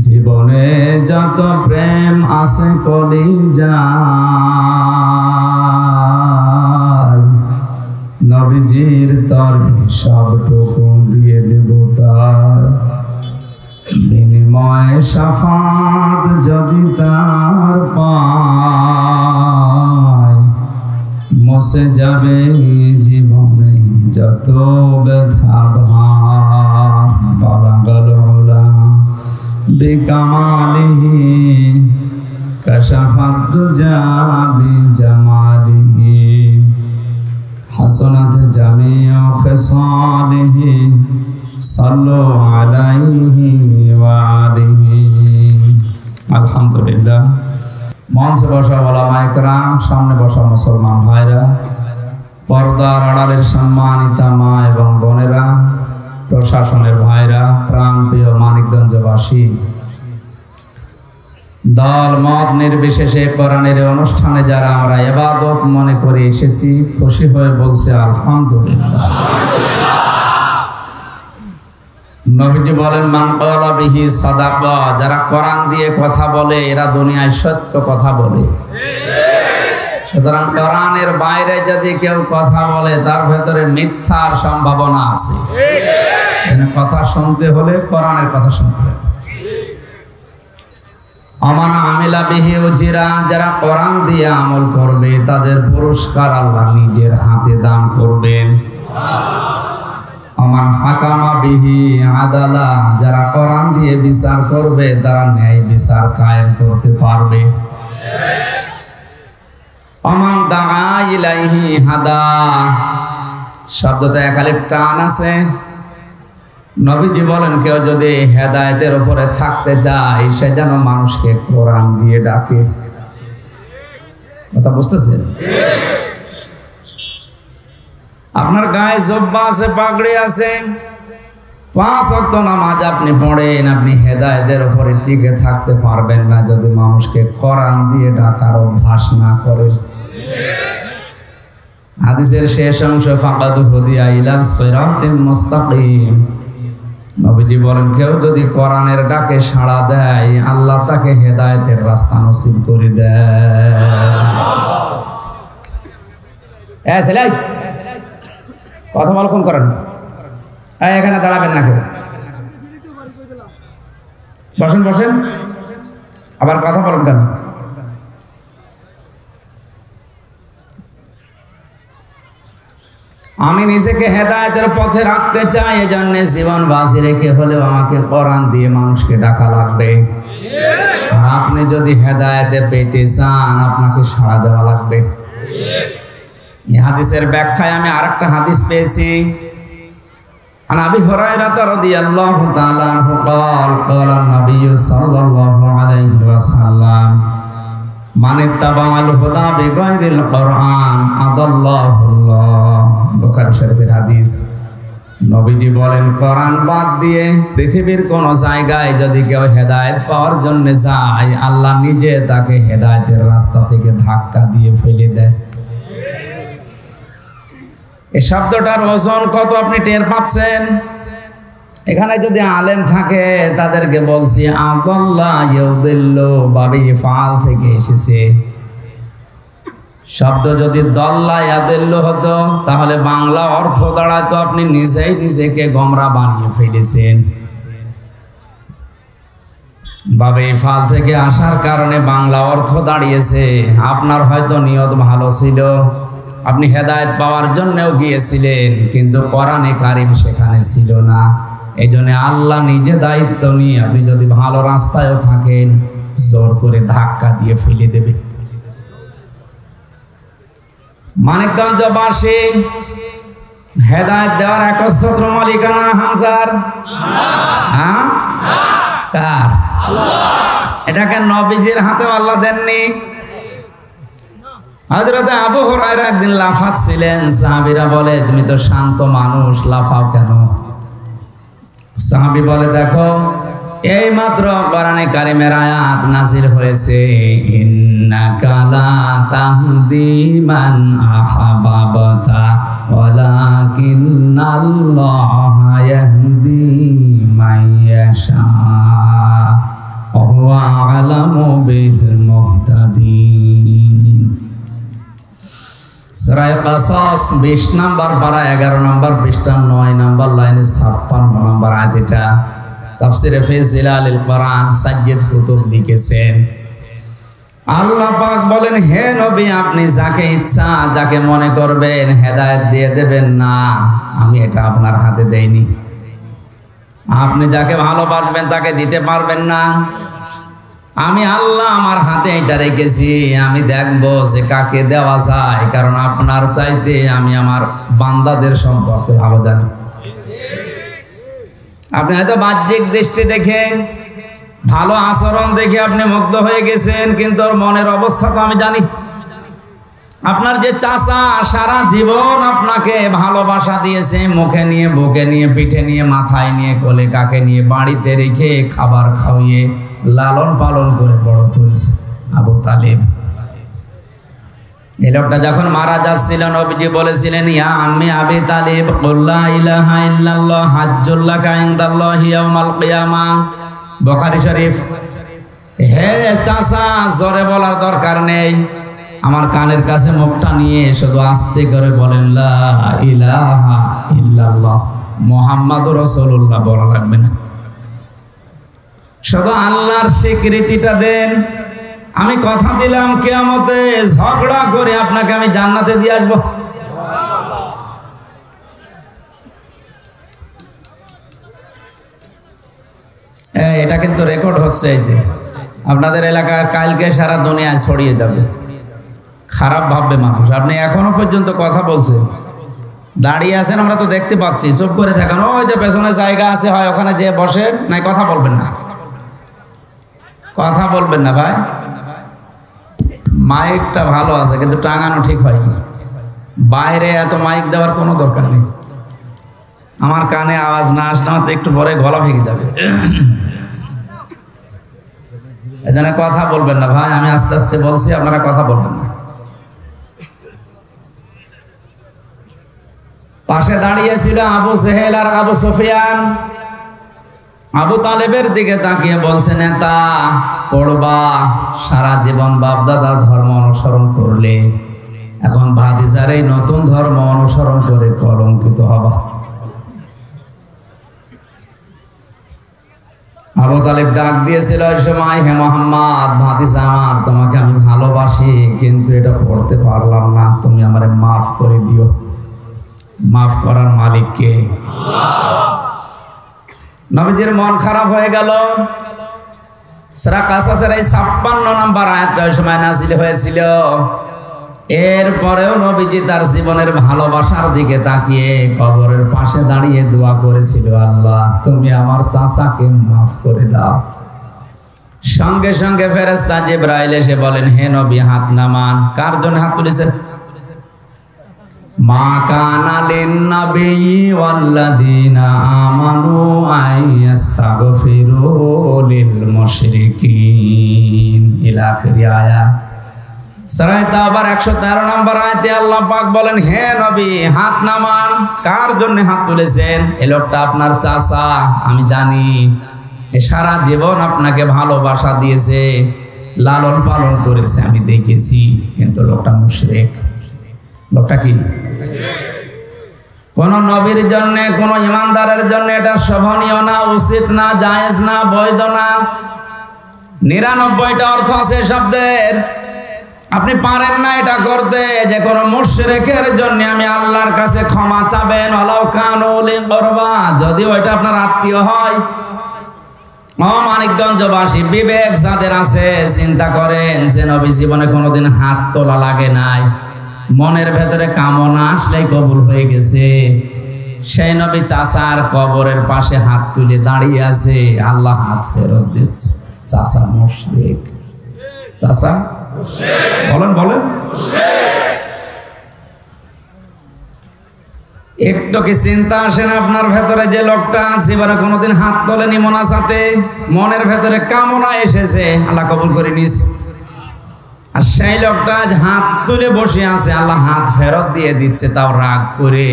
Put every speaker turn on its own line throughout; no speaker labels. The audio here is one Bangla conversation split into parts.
জীবনে যত প্রেম আছে কলিজায়, নবীজির তরে সবটুকু দিয়ে দেব তার। বিনিময়ে শাফাত যদি তার পায়, মুছে যাবে জীবনে যত ব্যথা ভার। বালাগাল উলা বিকামালিহি কাশাফাত দুজা বিজামালিহি হাসানাত জামিউ খিসালিহি সাল্লু আলাইহি ওয়া আলিহি। আলহামদুলিল্লাহ। মঞ্চে বসা ওলামায়ে কেরাম, সামনে বসা মুসলমান ভাইরা, পর্দার আড়ালের সম্মানিতা মা এবং বোনেরা, প্রশাসনের ভাইরা, প্রাণপ্রিয় মানিকগঞ্জবাসী, দল মত নির্বিশেষে কোরআনের অনুষ্ঠানে যারা আমরা ইবাদত মনে করে এসেছি, খুশি হয়ে বলছে আলহামদুলিল্লাহ। নবীজি বলেন, মান ক্বালা বিহি সাদাকা, যারা কোরআন দিয়ে কথা বলে এরা দুনিয়ায় সত্য কথা বলে। সুতরাং কোরআনের বাইরে যদি কেউ কথা বলে তার ভেতরে মিথ্যার সম্ভাবনা আছে। কথা শুনতে হলে কোরআনের কথা শুনতে হবে। আমান আমিলা বিহি উজিরা, যারা কোরআন দিয়ে আমল করবে তাদের পুরস্কার আল্লাহ নিজের হাতে দান করবেন। আমান হাকামা বিহি আদালা, যারা কোরআন দিয়ে বিচার করবে তারা ন্যায় বিচার কায়েম করতে পারবে। আমান দাআ ইলাইহি হাদা, শব্দটা একালিফ টান আছে। নবীজি বলেন, কেউ যদি হেদায়েতের উপরে থাকতে চায় সে যেন মানুষকে কোরআন দিয়ে ডাকে। কথা বুঝতেছেন? আপনার গায়ে জব্বা আছে, পাগড়ি আছে, 5 ওয়াক্ত নামাজ আপনি পড়েন, আপনি হেদায়েতের উপরে টিকে থাকতে পারবেন না যদি মানুষকে কোরআন দিয়ে ডাকার অভ্যাস না করেন। হাদিসের শেষ অংশ, ফাকাদু হুদিয়া ইলা সিরাতিল মুস্তাকিম। নবীজি বলেন, কেউ যদি কোরআনের ডাকে সাড়া দেয় আল্লাহ তাকে হেদায়েতের রাস্তা নসিব করে দেয়। ছেলে কথা বল, কোন করেন? এখানে দাঁড়াবেন না কেউ, বসেন বসেন, আবার কথা বলেন কেন? আমি নিজেকে হেদায়েতের পথে রাখতে চাই, এজন্য জীবন বাজি রেখে হলেও আমাকে কোরআন দিয়ে মানুষকে ডাকা লাগবে। আর আপনি যদি হেদায়েতে পেতে চান আপনাকে সাড়া দেওয়া লাগবে। এই হাদিসের ব্যাখ্যায় আমি আরেকটা হাদিস পেয়েছি। عن أبي هريرة رضي الله تعالى عنه قال قال النبي صلى الله عليه وسلم من اتبع الهدى بغير القرآن أضله الله। বুখারী শরীফের হাদিস। নবীজি বলেন, কোরআন বাদ দিয়ে পৃথিবীর কোন জায়গায় যদি কেউ হেদায়েত পাওয়ার জন্য যায় আল্লাহ নিজে তাকে হেদায়েতের রাস্তা থেকে ধাক্কা দিয়ে ফেলে দেয়। এই শব্দটার ওজন কত আপনি টের পাচ্ছেন? এখানে যদি আলেম থাকে তাদেরকে বলছি, আদাল্লা ইউদিল্লু বাবে ফাল থেকে এসেছে। শব্দ যদি দল্লা ইয়াদিল্লু হতো তাহলে বাংলা অর্থ দাঁড়াতো আপনি নিজেই নিজেকে গোমরা বানিয়ে ফেলেছেন। বাবে ফাল থেকে আসার কারণে বাংলা অর্থ দাঁড়িয়েছে। আপনার হয়তো নিয়ত ভালো ছিল, আপনি হেদায়েত পাওয়ার জন্যও গিয়েছিলেন, কিন্তু কোরআনে কারিম সেখানে ছিল না। এই জন্য আল্লাহ নিজে দায়িত্ব নিয়ে আপনি যদি ভালো রাস্তায়ও থাকেন জোর করে ধাক্কা দিয়ে ফেলে দেবে। মানিকগঞ্জবাসী, হেদায়েত দেওয়ার একচ্ছত্র মালিকানা হামজার? হ্যাঁ, কার? এটাকে নবীজির হাতেও আল্লাহ দেননি। হযরত আবু হুরায়রা একদিন লাফাচ্ছিলেন, সাহাবীরা বলে, তুমি তো শান্ত মানুষ, লাফাও কেন? সাহাবী বলে, দেখো এই মাত্র কোরআনে কারিমের আয়াত নাযিল হয়েছে, ইন্নাকা লা তাহদি মান আহবাবতা ওয়ালাকিন্নাল্লাহা ইয়াহদি মান ইয়াশা। কাসাস 20 নম্বর পারা 11 নম্বর পৃষ্ঠা 9 নম্বর লাইনে 56 নম্বর আয়াত। এটা তাফসিরে ফি জিলালিল কোরআন সাজ্জাদ কুতুব লিখেছেন। আল্লাহ পাক বলেন, হে নবী, আপনি যাকে ইচ্ছা যাকে মনে করবেন হেদায়েত দিয়ে দেবেন না, আমি এটা আপনার হাতে দেইনি। আপনি যাকে ভালোবাসবেন তাকে দিতে পারবেন না, আমি আল্লাহ আমার হাতে এটা রেখেছি। আমি দেখবো যে কাকে দেওয়া যায়, কারণ আপনার চাইতে আমি আমার বান্দাদের সম্পর্কে ভালো জানি। আপনি হয়তো বাহ্যিক দৃষ্টি দেখে ভালো আচরণ দেখে আপনি মুগ্ধ হয়ে গেছেন, কিন্তু ওর মনের অবস্থা তো আমি জানি। আপনার যে চাচা সারা জীবন আপনাকে ভালোবাসা দিয়েছে, মুখে নিয়ে, বুকে নিয়ে, পিঠে নিয়ে, মাথায় নিয়ে, কোলে কাকে নিয়ে, বাড়িতে রেখে খাবার খাওয়িয়ে লালন পালন করে বড় করেছে, আবু তালেব। এই লোকটা যখন মারা যাচ্ছিল, নবীজি বলেছিলেন, ইয়া আম্মি আবি তালেব, কুল লা ইলাহা ইল্লাল্লাহ হাজ্জুল লাকা ইনদাল্লাহি ইয়াউমাল কিয়ামাহ, বুখারী শরীফ। হে চাচা, জোরে বলার দরকার নেই, আমার কানের কাছে মুখটা নিয়ে শুধু আস্তে করে বলেন, লা ইলাহা ইল্লাল্লাহ মুহাম্মাদুর রাসূলুল্লাহ, বলা লাগবে না। শুধু আল্লাহর স্বীকৃতিটা দেন। আমি কথা দিলাম কিয়ামতে ঝগড়া করে আপনাকে আমি জান্নাতে দিয়ে আসবো। এটা কিন্তু রেকর্ড হচ্ছে, এই যে আপনাদের এলাকার, কালকে সারা দুনিয়ায় ছড়িয়ে যাবে। খারাপ ভাববে মানুষ। আপনি এখনো পর্যন্ত কথা বলছেন, দাঁড়িয়ে আছেন, আমরা তো দেখতে পাচ্ছি, চুপ করে থাকেন। ওই যে পেছনে জায়গা আছে, হয় ওখানে যে বসেন, নাই কথা বলবেন না, কথা বলবেন না ভাই। মাইকটা ভালো আছে কিন্তু টাঙানো ঠিক হয়নি। বাইরে এত মাইক দেওয়ার কোনো দরকার নেই। আমার কানে আওয়াজ না আসলে তো একটু পরে গলা ভেঙে যাবে। এজন্য কথা বলবেন না ভাই, আমি আস্তে আস্তে বলছি, আপনারা কথা বলবেন না। পাশে দাঁড়িয়েছিল আবু জেহেল আর আবু সুফিয়ান। আবু তালেবের দিকে তাকিয়ে বলছে, নেতা পড়বা, সারা জীবন বাপদাদার ধর্ম অনুসরণ করলে এখন ভাতিজার এই নতুন ধর্ম অনুসরণ করে কলঙ্কিত হবা। আবু তালেব ডাক দিয়েছিল ওই সময়, হে মুহাম্মদ, ভাতিজা আমার, তোমাকে আমি ভালোবাসি, কিন্তু এটা পড়তে পারলাম না, তুমি আমারে মাফ করে দিও। মাফ করার মালিক কে? নবীজির মন খারাপ হয়ে গেল। সূরা কাসাসের এই 56 নম্বর আয়াতটা ওই সময় নাযিল হয়েছিল। এরপরেও নবীজি তার জীবনের ভালোবাসার দিকে তাকিয়ে কবরের পাশে দাঁড়িয়ে দোয়া করেছিল, আল্লাহ তুমি আমার চাচাকে মাফ করে দাও। সঙ্গে সঙ্গে ফেরেশতা জিবরাইল এসে বলেন, হে নবী, হাত নামান। কার জন্য হাত তুলেছেন? মা কানা লিন-নাবিয়্যি ওয়াল্লাযীনা আমানু আইয়াস্তাগফিরু লিল মুশরিকিন ইলা আখির আয়াত। সূরা তাওবার 113 নম্বর আয়াতে আল্লাহ পাক বলেন, হে নবী, হাত নামান। কার জন্য হাত তুলেছেন? এই লোকটা আপনার চাচা, আমি জানি। সারা জীবন আপনাকে ভালোবাসা দিয়েছে, লালন পালন করেছে, আমি দেখেছি, কিন্তু লোকটা মুশরিক। লোকটা কি? কোন নবীর জন্য, কোন ইমানদারের জন্য এটা শোভনীয় না, উচিত না, জায়েজ না, বৈধ না। 99টা অর্থ আছে শব্দের। আপনি পারেন না এটা করতে, যে কোনো মুশরিকের জন্য আমি আল্লাহর কাছে ক্ষমা চাবেন, ওয়ালাউ কানু উলি কুরবা, যদি ওইটা আপনার আত্মীয় হয়। মানিকগঞ্জবাসী বিবেক যাদের আছে, চিন্তা করেন যে নবী জীবনে কোনোদিন হাত তোলা লাগে নাই, মনের ভেতরে কামনা আসলেই কবুল হয়ে গেছে। সেই নবী চাচার কবরের পাশে হাত তুলে দাঁড়িয়ে আছে, আল্লাহ হাত ফেরত দিচ্ছে। চাচা মুশরিক। চাচা বলেন বলেন, একটু কি চিন্তা আসে না আপনার ভেতরে, যে লোকটা জীবনে কোনোদিন হাত তোলেনি মোনাজাতে, মনের ভেতরে কামনা এসেছে, আল্লাহ কবুল করে নিয়েছে। আর সেই লোকটা আজ হাত তুলে বসে আছে, আল্লাহ হাত ফেরত দিয়ে দিচ্ছে, তাও রাগ করে।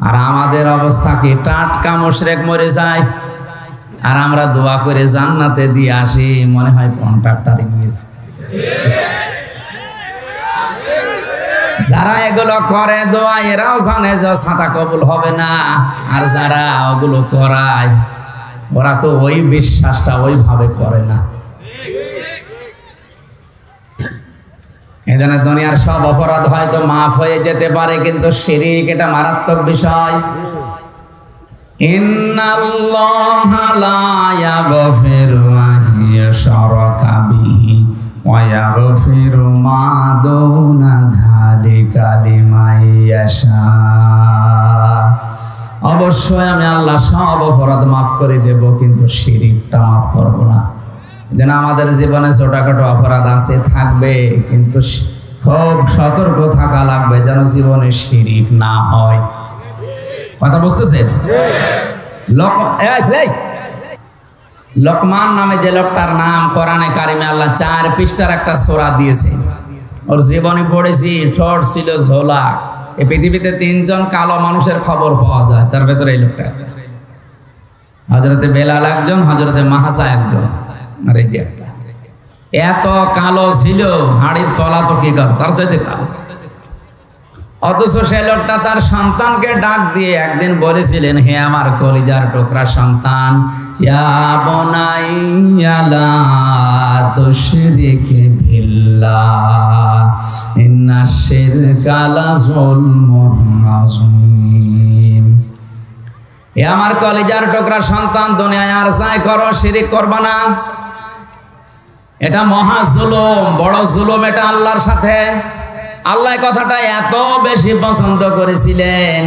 আর আমাদের অবস্থা কি? টাটকা মুশরিক মরে যায়, আর আমরা দোয়া করে জান্নাতে দিয়ে আসি, মনে হয় কন্ট্রাক্টরই নিয়েছে। যারা এগুলো করে দোয়া এরাও জানে যে ছাতা কবুল হবে না, আর যারা ওগুলো করায় ওরা তো ওই বিশ্বাসটা ওইভাবে করে না। এজন্য দুনিয়ার সব অপরাধ হয়তো মাফ হয়ে যেতে পারে, কিন্তু শিরক এটা মারাত্মক বিষয়। ইন্নাল্লাহা লা ইয়াগফিরু আন ইউশরাকা বিহি ওয়া ইয়াগফিরু মা দুনা যালিকা লিমান ইয়াশা। অবশ্যই আমি আল্লাহ সব অপরাধ মাফ করে দেব, কিন্তু শিরকটা মাফ করব না। যেন আমাদের জীবনে ছোটখাটো অপরাধ আছে, থাকবে, কিন্তু খুব সতর্ক থাকা লাগবে যেন জীবনে শিরক না হয়। কথা বুঝতেছেন? লোকমান নামে যে লোকটার নাম কোরআনে কারিমে আল্লাহ 4 পৃষ্ঠার একটা সূরা দিয়েছে। ওর জীবনে পড়েছি, ঠোঁট ছিল ঝোলা। এই পৃথিবীতে 3 জন কালো মানুষের খবর পাওয়া যায়, তার ভেতরে এই লোকটা একটা। হযরতে বেলাল একজন, হযরতে মাহাসা একজন, আর এই যে একটা। এত কালো ছিল, হাড়ির তলা তো কি কর তার চাইতে কালো। অথচ সে লোকটা তার সন্তানকে ডাক দিয়ে একদিন বলেছিলেন, হে আমার কলিজার টুকরা সন্তান, ইয়া বুনাইয়া লা তুশরিক বিল্লাহ ইন্নাশ শিরকা লাযুলমুন আযীম। এ আমার কলিজার টুকরা সন্তান, দুনিয়ায় আর যাই করো শিরক করবা না। এটা মহা জুলুম, বড় জুলুম এটা আল্লাহর সাথে। আল্লাহ কথাটা এত বেশি পছন্দ করেছিলেন।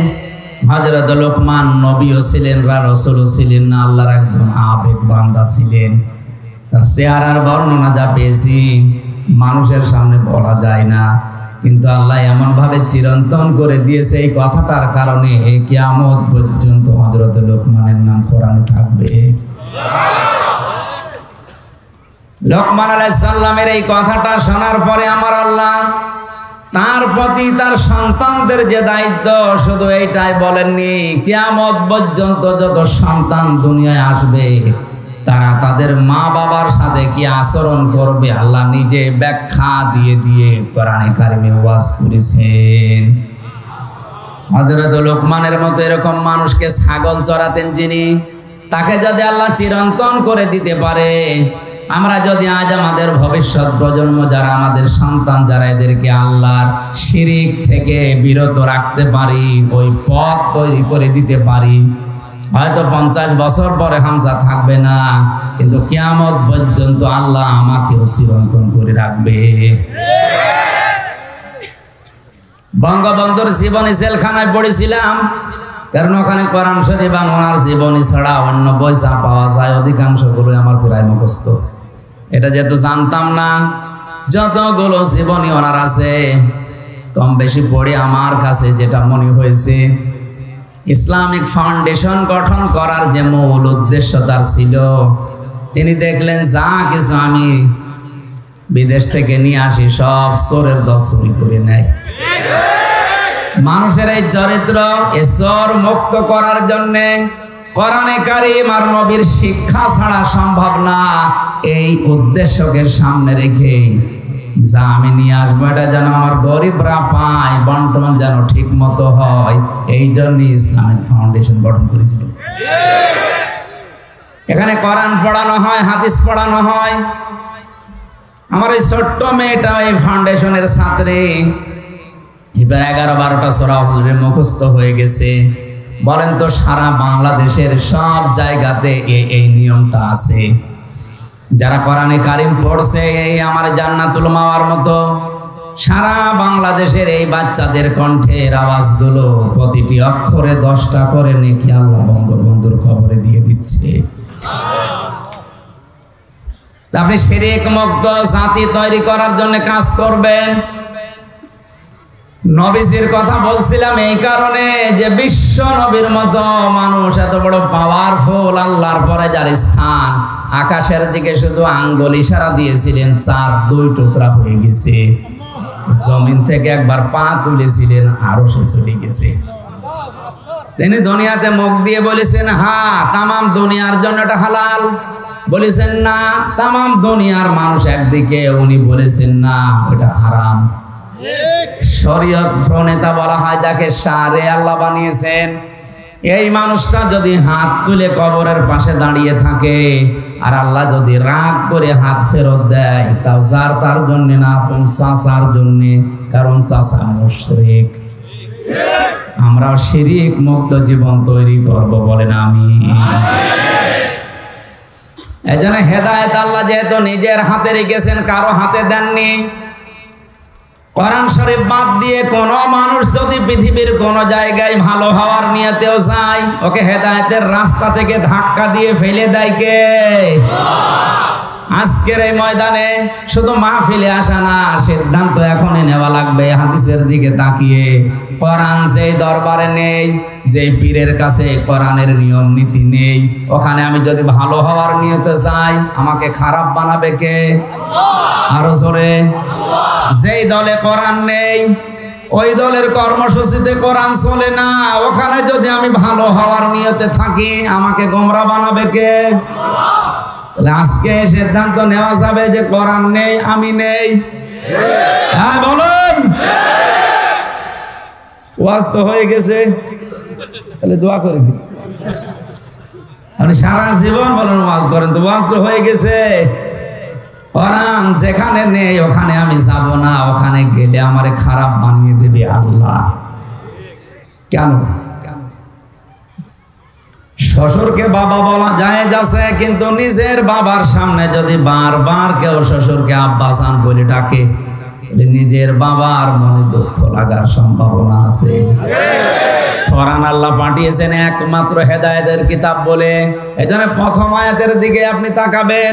হযরত লোকমান নবীও ছিলেন, রাসূলও ছিলেন না, আল্লাহর একজন আবেগ বান্দা ছিলেন। তার চেহারার বর্ণনা যা পেয়েছি মানুষের সামনে বলা যায় না, কিন্তু আল্লাহ এমন ভাবে চিরন্তন করে দিয়েছে এই কথাটার কারণে কিয়ামত পর্যন্ত হযরত লোকমানের নাম কোরআনে থাকবে। লোকমান আলাইহিস সালামের এই কথাটা শোনার পরে আমার আল্লাহ তার প্রতি তার সন্তানদের যে দায়িত্ব, শুধু এইটাই বলেননি, কিয়ামত পর্যন্ত যত সন্তান দুনিয়ায় আসবে তারা তাদের মা বাবার সাথে কি আচরণ করবে আল্লাহ নিজে ব্যাখ্যা দিয়ে দিয়ে কোরআনে কারিমে ওয়াজ করেছেন। হযরত লোকমানের মতো এরকম মানুষকে ছাগল চড়াতেন যিনি, তাকে যদি আল্লাহ চিরন্তন করে দিতে পারে, আমরা যদি আজ আমাদের ভবিষ্যৎ প্রজন্ম যারা আমাদের সন্তান যারা এদেরকে আল্লাহর শিরক থেকে বিরত রাখতে পারি, ওই পথ তৈরি করে দিতে পারি, হয়তো 50 বছর পরে হামজা থাকবে না, কিন্তু কিয়ামত পর্যন্ত আল্লাহ আমাকেও চিরন্তন করে রাখবে। বঙ্গবন্ধুর জীবনী জেলখানায় পড়েছিলাম, কারণ ওখানে কোরআন শরীফ আর ওনার জীবনী ছাড়া অন্য বই যা পাওয়া যায় অধিকাংশগুলো আমার প্রায় মুখস্থ। এটা যেহেতু জানতাম না, যতগুলো জীবনী ওনার আছে কম বেশি পড়ে আমার কাছে যেটা মনে হয়েছে, ইসলামিক ফাউন্ডেশন গঠন করার যে মূল উদ্দেশ্য তার ছিল, তিনি দেখলেন যা কিছু আমি বিদেশ থেকে নিয়ে আসি সব চোরের দল চুরি করে নেয়। মানুষের এই চরিত্র এ চোর মুক্ত করার জন্যে কোরআনে কারীম আর নবীর শিক্ষা ছাড়া সম্ভব না। এই উদ্দেশ্যকে সামনে রেখে যা আমি নিয়ে আসবো এটা যেন আমার গরিবরা পায়, বন্টন যেন ঠিক মতো হয়, এই জন্য ইসলামিক ফাউন্ডেশন গঠন করেছিল। এখানে কোরআন পড়ানো হয়, হাদিস পড়ানো হয়। আমার এই ছোট্ট মেয়েটা এই ফাউন্ডেশনের ছাত্রী, এবার 11-12টা সূরা মুখস্থ হয়ে গেছে। বলেন তো সারা বাংলাদেশের সব জায়গাতে এই নিয়মটা আছে। যারা কোরআনে কারীম পড়ছে, এই আমার জান্নাতুল মাওয়ার মতো সারা বাংলাদেশের এই বাচ্চাদের কণ্ঠের আওয়াজগুলো প্রতিটি অক্ষরে 10টা করে নেকি আল্লাহ বঙ্গবন্ধুর খবরে দিয়ে দিচ্ছে। আপনি শিরক মুক্ত জাতি তৈরি করার জন্য কাজ করবেন। নবীজির কথা বলছিলাম এই কারণে যে বিশ্ব নবীর মতো মানুষ এত বড় পাওয়ারফুল, আল্লাহর পরে যার স্থান, আকাশের দিকে শুধু আঙ্গুল ইশারা দিয়েছিলেন 4-2 টুকরা হয়ে গেছে। জমিন থেকে একবার পা তুলেছিলেন আরো সে চলে গেছে। তিনি দুনিয়াতে মুখ দিয়ে বলেছেন হ্যাঁ তামাম দুনিয়ার জন্য এটা হালাল, বলেছেন না তামাম দুনিয়ার মানুষ একদিকে, উনি বলেছেন না ওটা হারাম। শরীয়ত প্রণেতা বলা হয় যাকে শারে আল্লাহ বানিয়েছেন। এই মানুষটা যদি হাত তুলে কবরের পাশে দাঁড়িয়ে থাকে আর আল্লাহ যদি রাগ করে হাত ফেরত দেয়, তাও যার তার জন্য না, আপন চাচার জন্য, কারণ চাচা মুশরিক। আমরাও শিরিক মুক্ত জীবন তৈরি করব, বলেন আমিন। এজন্য হেদায়েত আল্লাহ যেহেতু নিজের হাতে রেখেছেন, কারো হাতে দেননি। কোরআন শরীফ বাদ দিয়ে কোন মানুষ যদি পৃথিবীর কোন জায়গায় ভালো হওয়ার নিয়তেও যায়, ওকে হেদায়েতের রাস্তা থেকে ধাক্কা দিয়ে ফেলে দেয় কে? আজকের এই ময়দানে শুধু মাহফিলে আসা না, সিদ্ধান্ত এখনই নেওয়া লাগবে হাদিসের দিকে তাকিয়ে। কোরআন যেই দরবারে নেই, যেই পীরের কাছে কোরআনের নিয়ম নীতি নেই, ওখানে আমি যদি ভালো হওয়ার নিয়তে যাই, আমাকে খারাপ বানাবে কে? আরো জোরে। যেই দলে কোরআন নেই, ওই দলের কর্মসূচিতে কোরআন চলে না, ওখানে যদি আমি ভালো হওয়ার নিয়তে থাকি, আমাকে গোমরা বানাবে কে? আজকে সিদ্ধান্ত নেওয়া যাবে যে কোরআন নেই, আমি নেই। হ্যাঁ বলুন। ওয়াজ তো হয়ে গেছে, তাহলে দোয়া করে দিন। আপনি সারা জীবন বলেন ওয়াজ করেন, তো ওয়াজ তো হয়ে গেছে। কোরআন যেখানে নেই ওখানে আমি যাব না, ওখানে গেলে আমারে খারাপ বানিয়ে দেবে আল্লাহ। কেন? শ্বশুরকে বাবা বলা জায়েজ আছে, কিন্তু নিজের বাবার সামনে যদি বারবার কেউ শ্বশুরকে আব্বাসান বলে ডাকে, নিজের বাবার মনে দুঃখ লাগার সম্ভাবনা আছে। কোরআন আল্লাহ পাঠিয়েছেন একমাত্র হেদায়েতের কিতাব বলে। এজন্য প্রথম আয়াতের দিকে আপনি তাকাবেন,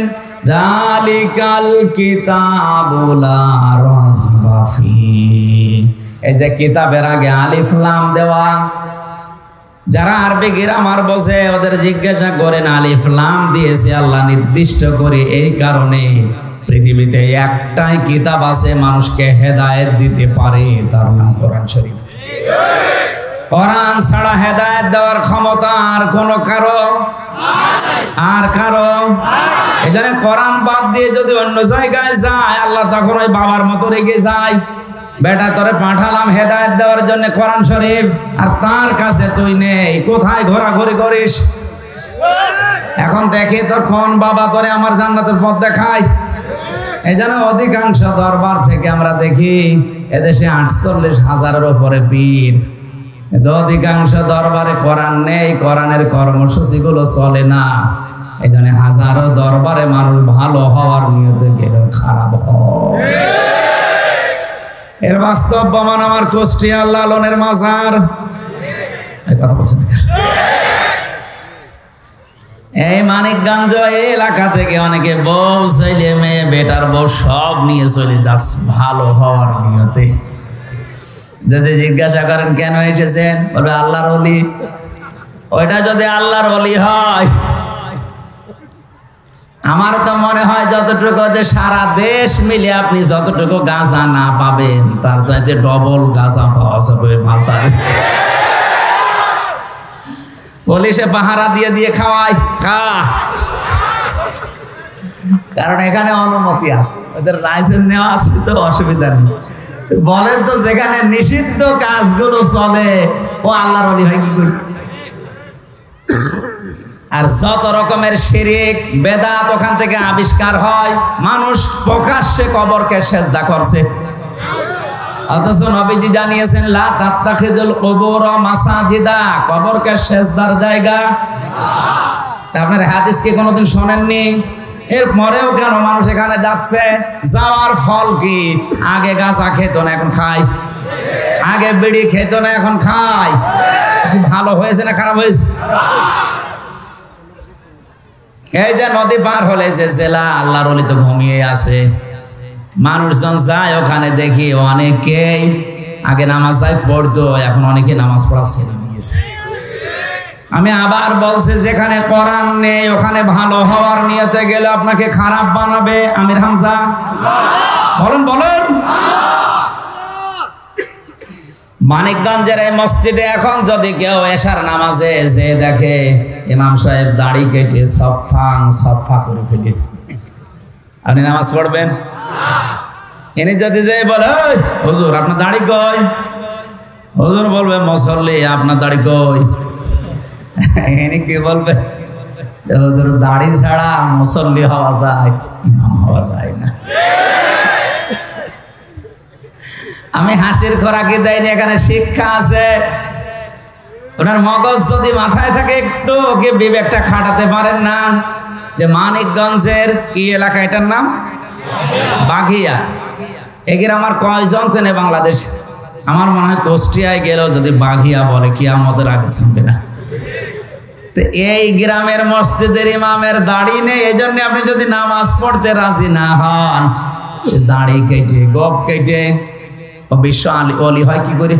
যালিকাল কিতাবু লা রাইবা ফীহ। এই যে কিতাবের আগে আলিফ লাম দেওয়া, যারা আরবি গ্রামার বোঝে ওদের জিজ্ঞাসা করেন আলিফ লাম দিয়েছে আল্লাহ নির্দিষ্ট করে এই কারণে, পৃথিবীতে একটাই কিতাব আছে মানুষকে হেদায়েত দিতে পারে, তার নাম কোরআন শরীফ। কোরআন ছাড়া হেদায়েত দেওয়ার ক্ষমতা আর কোন কারো এখানে কোরআন বাদ দিয়ে যদি অন্য জায়গায় যায়, আল্লাহ তখন ওই বাবার মতো রেগে যায়। বেটা তোরে পাঠালাম হেদায়েত দেওয়ার জন্য কোরআন শরীফ, আর তার কাছে তুই নেই, কোথায় ঘোরাঘুরি করিস? এখন দেখি তোর কোন বাবা তোরে আমার জান্নাতের পথ দেখায়। এই জন্য অধিকাংশ দরবার থেকে আমরা দেখি এদেশে 48,000-এর উপরে পীর, অধিকাংশ দরবারে কোরআন নেই, কোরআনের কর্মসূচিগুলো চলে না। এই জন্য হাজারো দরবারে মানুষ ভালো হওয়ার নিয়তে গেলেও খারাপ হয়। এর বাস্তব প্রমাণ আমার কুষ্টিয়া লালনের মাজার। কথা বলছেন, এই মানিকগঞ্জ এলাকা থেকে অনেকে বউ, ছেলে মেয়ে, বেটার বউ সব নিয়ে চলে যাচ্ছে ভালো হওয়ার নিয়তে। যদি জিজ্ঞাসা করেন কেন এসেছেন, বলবে আল্লাহর ওলি। ওইটা যদি আল্লাহর ওলি হয়, আমার তো মনে হয় যতটুকু যে সারা দেশ মিলে আপনি যতটুকু গাঁজা না পাবেন, তার চাইতে ডবল গাঁজা পাওয়া যাবে বাজারে। পুলিশে পাহারা দিয়ে দিয়ে খাওয়ায়, কারণ এখানে অনুমতি আছে, ওদের লাইসেন্স নেওয়া আছে, তো অসুবিধা নেই। বলেন তো, যেখানে নিষিদ্ধ কাজগুলো চলে, ও আল্লাহর ওলি হয় কি করে? আর যত রকমের শিরিক বেদাত ওখান থেকে আবিষ্কার হয়। মানুষ প্রকাশ্যে কবরকে সেজদা করছে, অথচ নবীজি জানিয়েছেন লা তাত্তাখিযুল কুবুর মাসাজিদা, কবরকে সেজদার জায়গা। আপনার হাদিস কি কোনোদিন শোনেননি? এরপরেও কেন মানুষ এখানে যাচ্ছে? যাওয়ার ফল কি? আগে গাঁজা খেত না, এখন খায়। আগে বিড়ি খেত না, এখন খায়। ভালো হয়েছে না খারাপ হয়েছে? এই যে নদী পার হলে যে জেলা, আল্লাহর ওলি তো ঘুমিয়ে আছে। মানুষজন যায় ওখানে, দেখি অনেকেই আগে নামাজ পড়তো, এখন অনেকে নামাজ পড়া ছেড়ে দিয়েছে। আমি আবার বলছি, যেখানে কোরআন নেই ওখানে ভালো হওয়ার নিয়তে গেলে আপনাকে খারাপ বানাবে। আমির হামজা বলেন বলেন। মানিকগঞ্জের এই মসজিদে এখন যদি কেউ এশার নামাজে যে দেখে ইমাম সাহেব দাড়ি কেটে সফা করে ফেলেছে, আপনি নামাজ পড়বেন? এনে যদি যাই বলে হুজুর আপনার দাড়ি কই, হুজুর বলবে মুসল্লি আপনার দাড়ি কই। এনে কি বলবে হুজুর দাড়ি ছাড়া মুসল্লি হওয়া যায়, ইমাম হওয়া যায় না। আমি হাসির খোরাকি দেয়নি, এখানে শিক্ষা আছে। ওনার মগজ যদি মাথায় থাকে একটু, কি বিবেকটা খাটাতে পারেন না? যে মানিকগঞ্জের কি এলাকা, এটার নাম বাঘিয়া, এগির আমার কয়জন চেনে বাংলাদেশ? আমার মনে হয় কুষ্টিয়ায় গেলেও যদি বাঘিয়া বলে কিয়ামতের আগে চিনবে না। তো এই গ্রামের মসজিদের ইমামের দাড়ি নেই, এই জন্য আপনি যদি নামাজ পড়তে রাজি না হন, দাড়ি কেটে গপ কেটে বিশ্ব অলি হয় কি করে?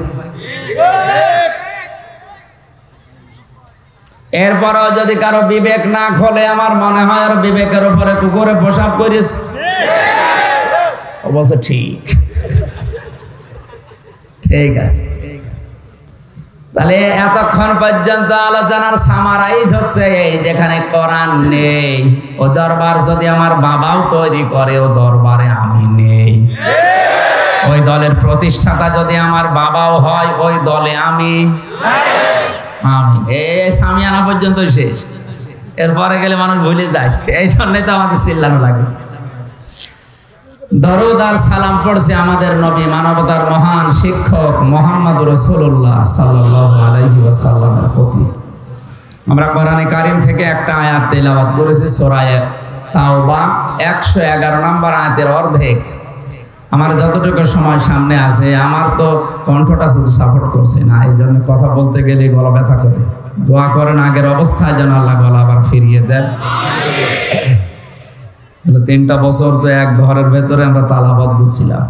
এরপরও যদি কারো বিবেক না খোলে, আমার মনে হয় আর বিবেকের উপরে কুকুরে প্রসাব করিস। বলছে ঠিক ঠিক আছে। তাহলে এতক্ষণ পর্যন্ত আলোচনার সামারাইজ হচ্ছে এই, যেখানে কোরআন নেই ও দরবার যদি আমার বাবাও তৈরি করে, ও দরবারে আমি নেই। ওই দলের প্রতিষ্ঠাতা যদি আমার বাবাও হয়, ওই দলে আমি এই সামিয়ানা পর্যন্ত শেষ। এরপরে গেলে মানুষ ভুলে যায়, এই জন্যই তো আমাদের চিল্লানো লাগে। দরুদ আর সালাম পড়ছে আমাদের নবী, মানবতার মহান শিক্ষক মুহাম্মদ রাসূলুল্লাহ সাল্লাল্লাহু আলাইহি ওয়াসাল্লামের প্রতি। আমরা কোরআনে কারীম থেকে একটা আয়াত তেলাওয়াত করেছি, সূরা তাওবা 111 নম্বর আয়াতের অর্ধেক। আমার যতটুকু সময় সামনে আছে, আমার তো কণ্ঠটা শুধু সাপোর্ট করছে না, এই জন্য কথা বলতে গেলে গলা ব্যথা করে। দোয়া করেন আগের অবস্থায় যেন আল্লাহ গলা আবার ফিরিয়ে দেন। 3টা বছর তো এক ঘরের ভেতরে আমরা তালাবদ্ধ ছিলাম,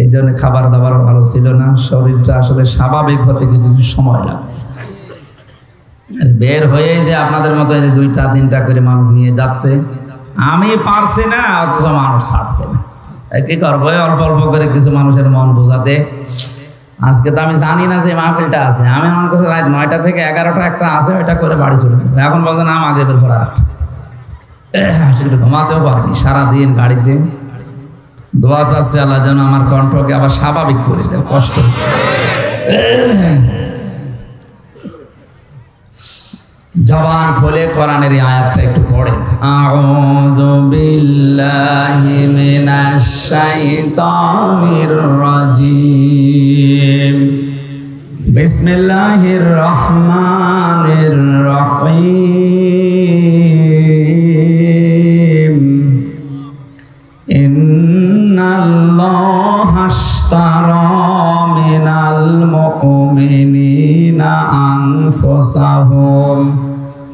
এই জন্য খাবার দাবার ভালো ছিল না, শরীরটা আসলে স্বাভাবিক হতে কিছু সময় লাগে। বের হয়ে যে আপনাদের মতো 2টা 3টা করে মানুষ নিয়ে যাচ্ছে, আমি পারছি না, অথচ মানুষ ছাড়ছে না। কি করবো, অল্প অল্প করে কিছু মানুষের মন বোঝাতে। আজকে তো আমি জানি না যে মাহফিলটা আছে, আমি মনে করছি রাত 9টা থেকে 11টা একটা আছে, ওইটা করে বাড়ি চলে যাবো। এখন বলছে না মাগরিবের পর আর একটু ঘুমাতেও পারিনি, সারাদিন গাড়িতে। দোয়া চাচ্ছে আল্লাহ যেন আমার কণ্ঠকে আবার স্বাভাবিক করে দেয়, কষ্ট হচ্ছে। জবান খুলে কোরআনের এই আয়াতটা একটু পড়েন। আউযু বিল্লাহি মিনাশ শাইতানির রাজিম। বিসমিল্লাহির রহমানির রহিম। ইন্নাল্লাহা আশতারা মিনাল মুমিনিনা আনফুসাহুম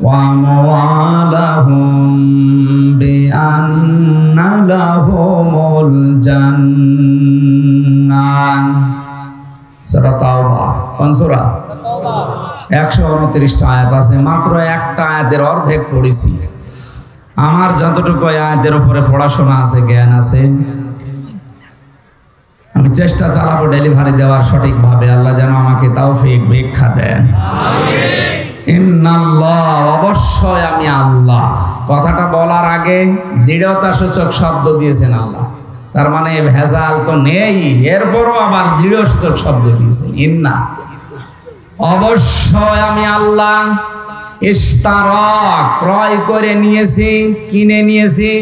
ওয়া আমওয়ালাহুম বিআন্না লাহুমুল জান্নাহ। সূরা তাওবা। কোন সূরা? 129টা আয়াত আছে, মাত্র একটা আয়াতের অর্ধেক পড়েছি। আমার যতটুকু আয়াতের উপরে পড়াশোনা আছে, জ্ঞান আছে, আমি চেষ্টা চালাবো ডেলিভারি দেওয়ার সঠিকভাবে। আল্লাহ যেন আমাকে তৌফিক ভিক্ষা দেন। ইন্নাল্লাহ, অবশ্যই আমি আল্লাহ। কথাটা বলার আগে দৃঢ়তা সূচক শব্দ দিয়েছেন আল্লাহ, তার মানে ভেজাল তো নেই, এরপরও আবার দৃঢ় সূচক শব্দ দিয়েছেন। ইন্না, অবশ্যই আমি আল্লাহ। ইশতারা, ক্রয় করে নিয়েছি, কিনে নিয়েছি।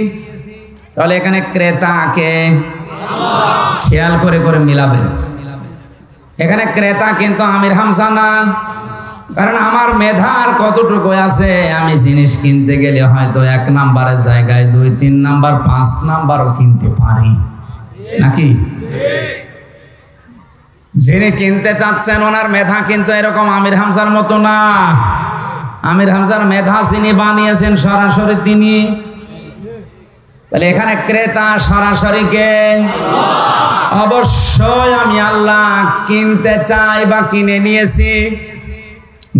তাহলে এখানে ক্রেতাকে খেয়াল করে করে মিলাবেন। এখানে ক্রেতা কিন্তু আমির হামজা না, কারণ আমার মেধার কতটুকু আছে, আমি জিনিস কিনতে গেলে হয়তো 1 নাম্বারের জায়গায় 2, 3 নাম্বার, 5 নাম্বারও কিনতে পারি, নাকি? যিনি কিনতে চাচ্ছেন ওনার মেধা কিন্তু এরকম আমির হামজার মতো না। আমির হামজার মেধা যিনি বানিয়েছেন সরাসরি তিনি। তাহলে এখানে ক্রেতা সরাসরি কে? অবশ্যই আমি আল্লাহ কিনতে চাই বা কিনে নিয়েছি।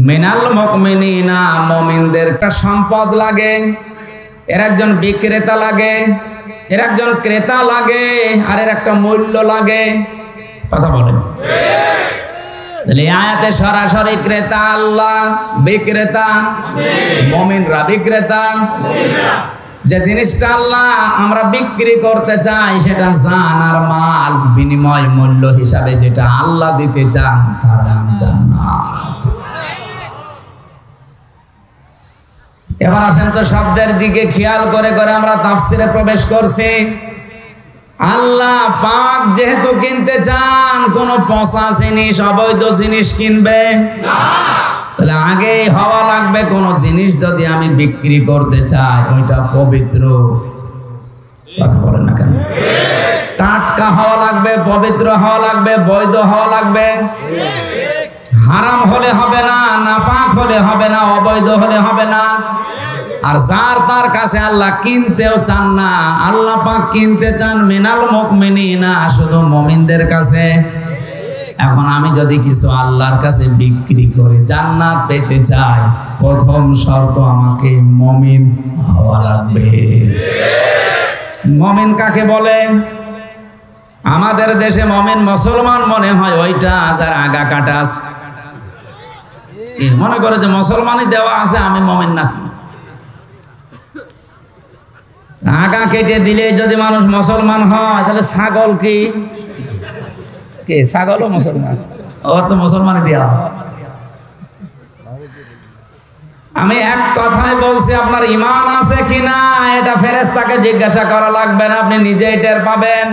মিনাল মুমিনিনা, মুমিনদের একটা সম্পদ লাগে, এর একজন বিক্রেতা লাগে, এর একজন ক্রেতা লাগে, আর এর একটা মূল্য লাগে। কথা বলেন। তাহলে আয়াতে সরাসরি ক্রেতা আল্লাহ, বিক্রেতা মুমিনরা, বিক্রেতা যে জিনিসটা আল্লাহ আমরা বিক্রি করতে চাই সেটা জান আর মাল, বিনিময় মূল্য হিসাবে যেটা আল্লাহ দিতে চান তার নাম জান্নাত। এবার আসেন তো শব্দের দিকে খেয়াল করে করে আমরা তাফসিরে প্রবেশ করছি। আল্লাহ পাক যেহেতু কিনতে চান, কোন পচা জিনিস অবৈধ জিনিস কিনবে না, তাহলে আগেই হওয়া লাগবে কোন জিনিস যদি আমি বিক্রি করতে চাই ওইটা পবিত্র। কথা বলেন না কেন? টাটকা হওয়া লাগবে, পবিত্র হওয়া লাগবে, বৈধ হওয়া লাগবে। হারাম হলে হবে না, নাপাক হলে হবে না, অবৈধ হলে হবে না। আর যার তার কাছে আল্লাহ কিনতেও চান না, আল্লাহ পাক কিনতে চান মিনাল মুমিনিনা, শুধু মুমিনদের কাছে। এখন আমি যদি কিছু আল্লাহর কাছে বিক্রি করে জান্নাত পেতে চাই, প্রথম শর্ত আমাকে মুমিন হওয়া লাগবে। মুমিন কাকে বলে? আমাদের দেশে মুমিন মুসলমান মনে হয় ওইটা যার আগা কাটা আছে, মনে করে যে মুসলমানই দেওয়া আছে, আমি মুমিন নাকি। আগা কেটে দিলে যদি মানুষ মুসলমান হয় তাহলে ছাগল কি কে? ছাগলও মুসলমান, ওর তো মুসলমানই দেওয়া আছে। আমি এক কথাই বলছি, আপনার ঈমান আছে কিনা এটা ফেরেশতাকে জিজ্ঞাসা করা লাগবে না, আপনি নিজেই টের পাবেন।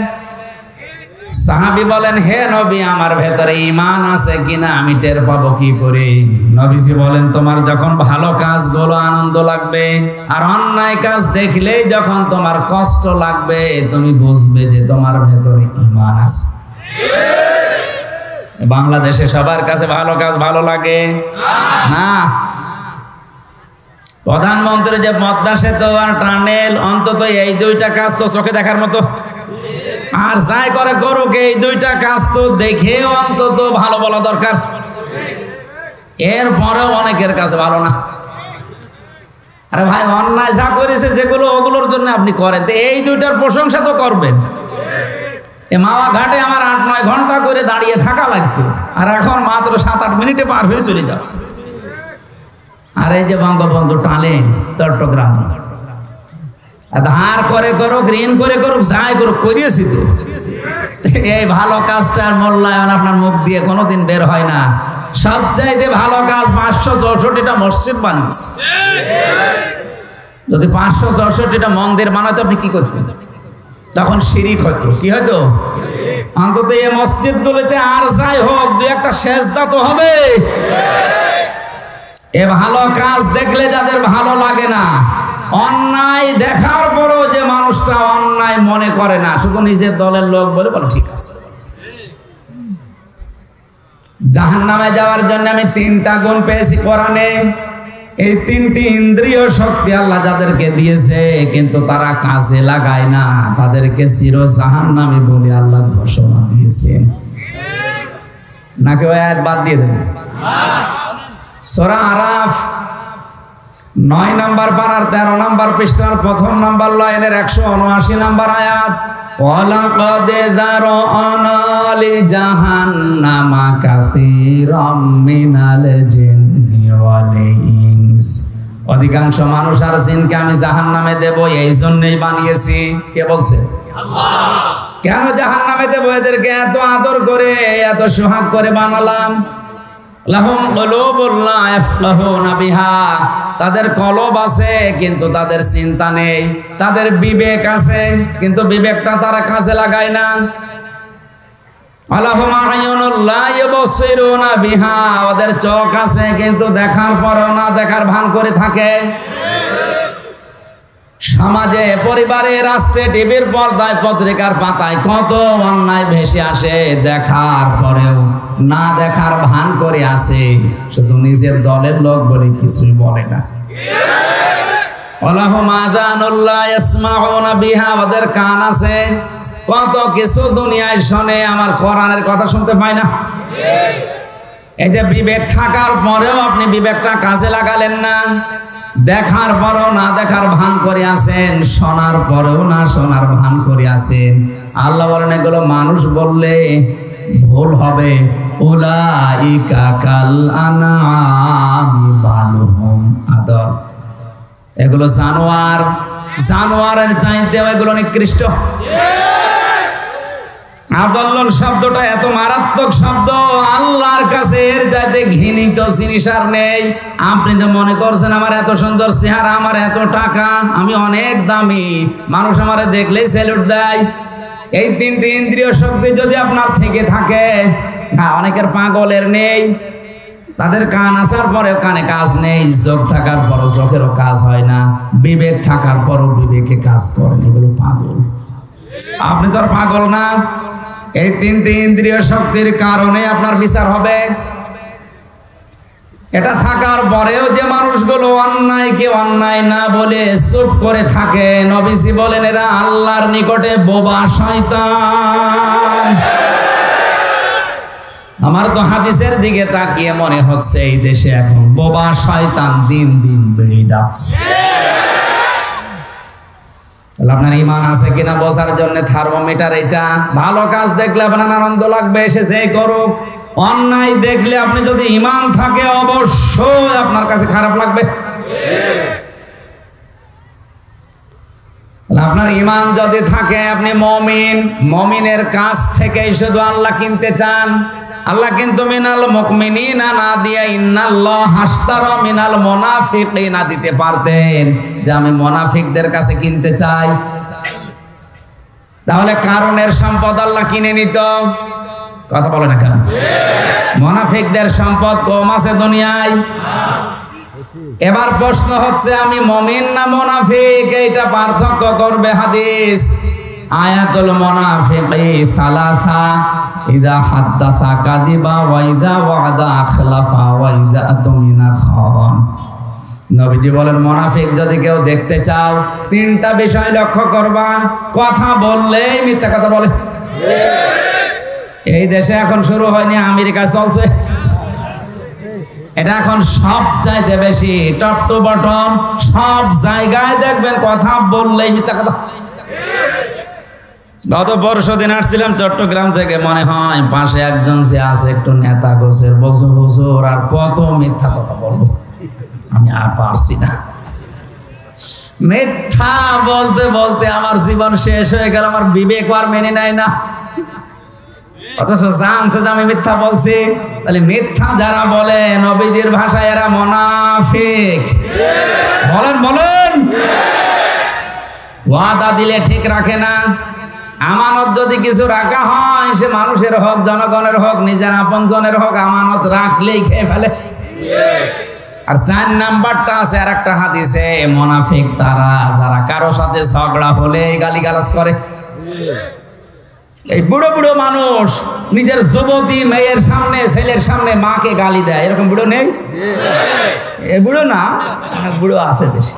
সাহাবী বলেন, হে নবী, আমার ভেতরে ঈমান আছে কিনা আমি টের পাবো কি করে? নবীজি বলেন, তোমার যখন ভালো কাজগুলো আনন্দ লাগবে আর অন্যায় কাজ দেখলেই যখন তোমার কষ্ট লাগবে, তুমি বুঝবে যে তোমার ভেতরে ঈমান আছে। বাংলাদেশে সবার কাছে ভালো কাজ ভালো লাগে না। প্রধানমন্ত্রী যে পদ্মা সেতু আর টানেল, অন্তত এই দুইটা কাজ তো চোখে দেখার মতো। আর যাই করে করুক, এই দুইটা কাজ তো দেখে অন্তত ভালো বলা দরকার। এরপরেও অনেকের কাছে ভালো না। আরে ভাই, অন্যায় যা করেছে যেগুলো, ওগুলোর জন্য আপনি করেন, তো এই দুইটার প্রশংসা তো করবেন। এ মাওয়া ঘাটে আমার 8-9 ঘন্টা করে দাঁড়িয়ে থাকা লাগতো, আর এখন মাত্র 7-8 মিনিটে পার হয়ে চলে যাচ্ছে। আর এই যে বঙ্গবন্ধু টানেল চট্টগ্রামে, ধার করে করুক, ঋণ করে করুক, যাই করুক, করিয়েছি তো। এই ভালো কাজটার মূল্যায়ন আপনার মুখ দিয়ে কোনোদিন বের হয় না। সবচাইতে ভালো কাজ 564টা মসজিদ বানিয়েছে। যদি 564টা মন্দির বানাতো আপনি কি করতেন? তখন শিরিক হতো। কি হতো? অন্তত এই মসজিদগুলোতে আর যাই হোক 2-1টা সেজদা তো হবে। এ ভালো কাজ দেখলে যাদের ভালো লাগে না, অন্যায় দেখার পরও যে মানুষটা অন্যায় মনে করে না, শুধু নিজের দলের লোক বলে বলে ঠিক আছে। জাহান্নামে যাওয়ার জন্য আমি 3টা গুণ পেয়েছি কোরআনে। এই 3টি ইন্দ্রিয় শক্তি আল্লাহ যাদেরকে দিয়েছে, কিন্তু তারা কাজে লাগায় না, তাদেরকে চির জাহান্নামী বলে আল্লাহ ঘোষণা দিয়েছেন। নাকি ওই আয়াত বাদ দিয়ে দেব? সূরা আরাফ 9 নম্বর পারার 13 নম্বর পৃষ্ঠার 1ম নম্বর লাইনের 179 নম্বর আয়াত, ওয়ালাকাদ যারা'না লিজাহান্নামা কাসীরাম মিনাল জিন্নি ওয়াল ইনস। অধিকাংশ মানুষ আর জিনকে আমি জাহান্নামে দেব, এই জন্যই বানিয়েছি। কে বলছে? আল্লাহ। কেন জাহান্নামে দেব? এদেরকে এত আদর করে, এত সোহাগ করে বানালাম। লাহুম কুলুবুন লা ইয়াফকাহুনা বিহা, তাদের কলব আছে কিন্তু তাদের চিন্তা নেই। তাদের বিবেক আছে কিন্তু বিবেকটা তারা কাজে লাগায় না। আলাহুম আয়ুনুন লা ইউবসিরুনা বিহা, ওদের চোখ আছে কিন্তু দেখার পরেও না দেখার ভান করে থাকে। সমাজে, পরিবারে, রাষ্ট্রে, টিভির পর্দায়, পত্রিকার পাতায় কত অন্যায় ভেসে আসে, দেখার পরেও না দেখার ভান করে আছে, শুধু নিজের দলের লোক বলে কিছুই বলে না। ওয়ালাহুম আযানুন লা ইয়াসমাউনা বিহা, ওদের কান আছে, কত কিছু দুনিয়ায় শোনে, আমার কোরআনের কথা শুনতে পায় না। এই যে বিবেক থাকার পরেও আপনি বিবেকটা কাজে লাগালেন না, দেখার পরেও না দেখার ভান করে আছেন, শোনার পরেও না শোনার ভান করে আছেন। আল্লাহ বলেন এগুলো মানুষ বললে ভুল হবে। উলাইকা কাল আনআমি বাল হুম আদল, এগুলো জানোয়ার জানোয়ারের চাইতে এগুলো নিকৃষ্ট। আদল্লন শব্দটা এত মারাত্মক শব্দ, আল্লাহর কাছে এর চাইতে ঘৃণিত জিনিস আর নেই। আপনি তো মনে করছেন আমার এত সুন্দর চেহারা, আমার এত টাকা, আমি অনেক দামি, মানুষ আমারে দেখলেই স্যালুট দেয়। এই তিনটি ইন্দ্রিয় শক্তি যদি আপনার থেকে থাকে, অনেকের পাগলের নেই, তাদের কান আসার পরে কানে কাজ নেই, চোখ থাকার পরও চোখেরও কাজ হয় না, বিবেক থাকার পরও বিবেকে কাজ করে না, এগুলো পাগল। আপনি তো আর পাগল না। এই তিনটি ইন্দ্রিয় শক্তির কারণে আপনার বিচার হবে। এটা থাকার পরেও যে মানুষগুলো অন্যায়কে অন্যায় না বলে চুপ করে থাকে, নবীজি বলেন এরা আল্লাহর নিকটে বোবা শয়তান। আমার তো হাদিসের দিকে তাকিয়ে মনে হচ্ছে এই দেশে এখন বোবা শয়তান দিন দিন বেড়ে যাচ্ছে। আপনার ইমান আছে কিনা বোঝার জন্য থার্মোমিটার এটা। ভালো কাজ দেখলে আপনার আনন্দ লাগবে, এসে যে করুক। অন্যায় দেখলে আপনি যদি ইমান থাকে অবশ্যই আপনার কাছে খারাপ লাগবে। আপনার ইমান যদি থাকে, আপনি মুমিন, মুমিনের কাছ থেকে শুধু আল্লাহ কিনতে চান। আল্লাহ কিন্তু মিনাল মুমিনিনা না দিয়া ইন্নাল্লাহ হাশতারা মিনাল মুনাফিকিনা দিতে পারতেন, যে আমি মুনাফিকদের কাছে কিনতে চাই। তাহলে কারণের সম্পদ আল্লাহ কিনে নিত। কথা বলে না কেন? মুনাফিকদের সম্পদ কম আছে দুনিয়ায়। এবার প্রশ্ন হচ্ছে আমি মুমিন না মুনাফিক, এইটা পার্থক্য করবে হাদিস। আয়াতুল মুনাফিকি সালাসা, ইযা হাদাসা কাযিবা ওয়া ইযা ওয়াদা আখলাফা ওয়া ইযা আতমিনা খান। নবীজি বলেন মুনাফিক যদি কেউ দেখতে চাও, তিনটা বিষয় লক্ষ্য করবা। কথা বললেই মিথ্যা কথা বলে। এই দেশে এখন শুরু হয়নি, আমেরিকা চলছে। এটা এখন সব চাইতে বেশি, টপ টু বটম সব জায়গায় দেখবেন কথা বললেই মিথ্যা কথা। গত পরশুদিন আসছিলাম চট্টগ্রাম থেকে, মনে হয় পাশে একজন যে আছে একটু নেতা গোছের, বছর আর কত মিথ্যা কথা বলবো, আমি আর পারছি না। মিথ্যা বলতে বলতে আমার জীবন শেষ হয়ে গেল, আমার বিবেক আর মেনে নেয় না। অথচ জানছে যে আমি মিথ্যা বলছি। তাহলে মিথ্যা যারা বলে নবীজির ভাষায় এরা মুনাফিক। বলেন বলেন। ওয়াদা দিলে ঠিক রাখে না। আমানত যদি কিছু রাখা হয়, সে মানুষের হোক, জনগণের হোক, নিজের আপনজনের হোক, আমানত রাখলেই খেয়ে ফেলে। আর 4 নাম্বারটা আছে আর একটা হাদিসে, মুনাফিক তারা যারা কারো সাথে ঝগড়া হলে গালিগালাজ করে। এই বুড়ো বুড়ো মানুষ নিজের যুবতী মেয়ের সামনে, ছেলের সামনে মাকে গালি দেয়, এরকম বুড়ো নেই? এ বুড়ো না, অনেক বুড়ো আছে দেশে।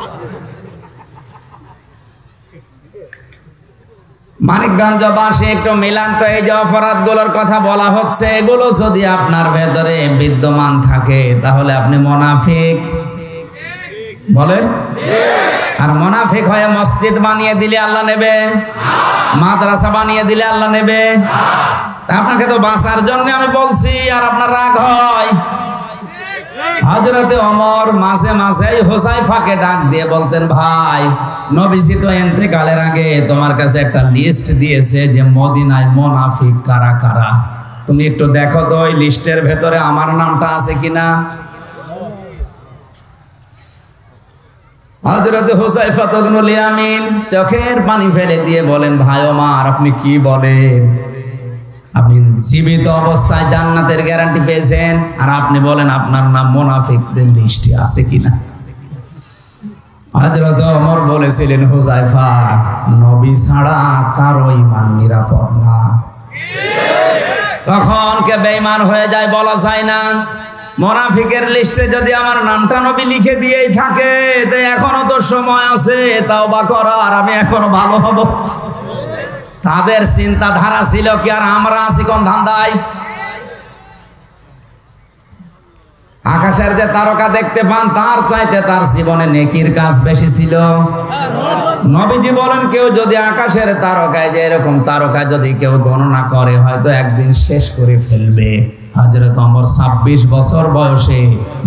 মানিকগঞ্জবাসী একটু মিলান তো, এই যে অপরাধগুলোর কথা বলা হচ্ছে, এগুলো যদি আপনার ভেতরে বিদ্যমান থাকে তাহলে আপনি মুনাফিক। বলেন। আর মুনাফিক হয়ে মসজিদ বানিয়ে দিলে আল্লাহ নেবে, মাদ্রাসা বানিয়ে দিলে আল্লাহ নেবে। আপনাকে তো বাঁচার জন্য আমি বলছি, আর আপনার রাগ হয়। হযরতে ওমর মাঝে মাঝে হুযায়ফাকে ডাক দিয়ে বলতেন, ভাই নবীজি তো ইন্তেকালের আগে তোমার কাছে একটা লিস্ট দিয়েছে যে মদিনায় মুনাফিক কারা কারা, তুমি একটু দেখো তো ওই লিস্টের ভেতরে আমার নামটা আছে কিনা। হযরতে হুযায়ফা ইবনুল ইয়ামিন চোখের পানি ফেলে দিয়ে বলেন, ভাই ওমর আপনি কি বলেন? আপনি জীবিত অবস্থায় জান্নাতের গ্যারান্টি পেয়েছেন, আর আপনি বলেন আপনার নাম মুনাফিকদের লিস্টে আছে কিনা। হযরত ওমর বলেছিলেন, হুযায়ফা নবী ছাড়া কারো ঈমান নিরাপদ না। কখন কে বেঈমান হয়ে যায় বলা যায় না। মুনাফিকের লিস্টে যদি আমার নামটা নবী লিখে দিয়েই থাকে, তো এখনো তো সময় আছে তাওবা করার, আমি এখনো ভালো হব। তাদের চিন্তাধারা ছিল কি, আর আমরা আছি কোন ধান্দায়? আকাশের যে তারকা দেখতে পান, তার চাইতে তার জীবনে নেকির কাজ বেশি ছিল। নবীজি বলেন, কেউ যদি আকাশের তারকায়, যে এরকম তারকা যদি কেউ গণনা করে, হয়তো একদিন শেষ করে ফেলবে। হযরত ওমর 26 বছর বয়সে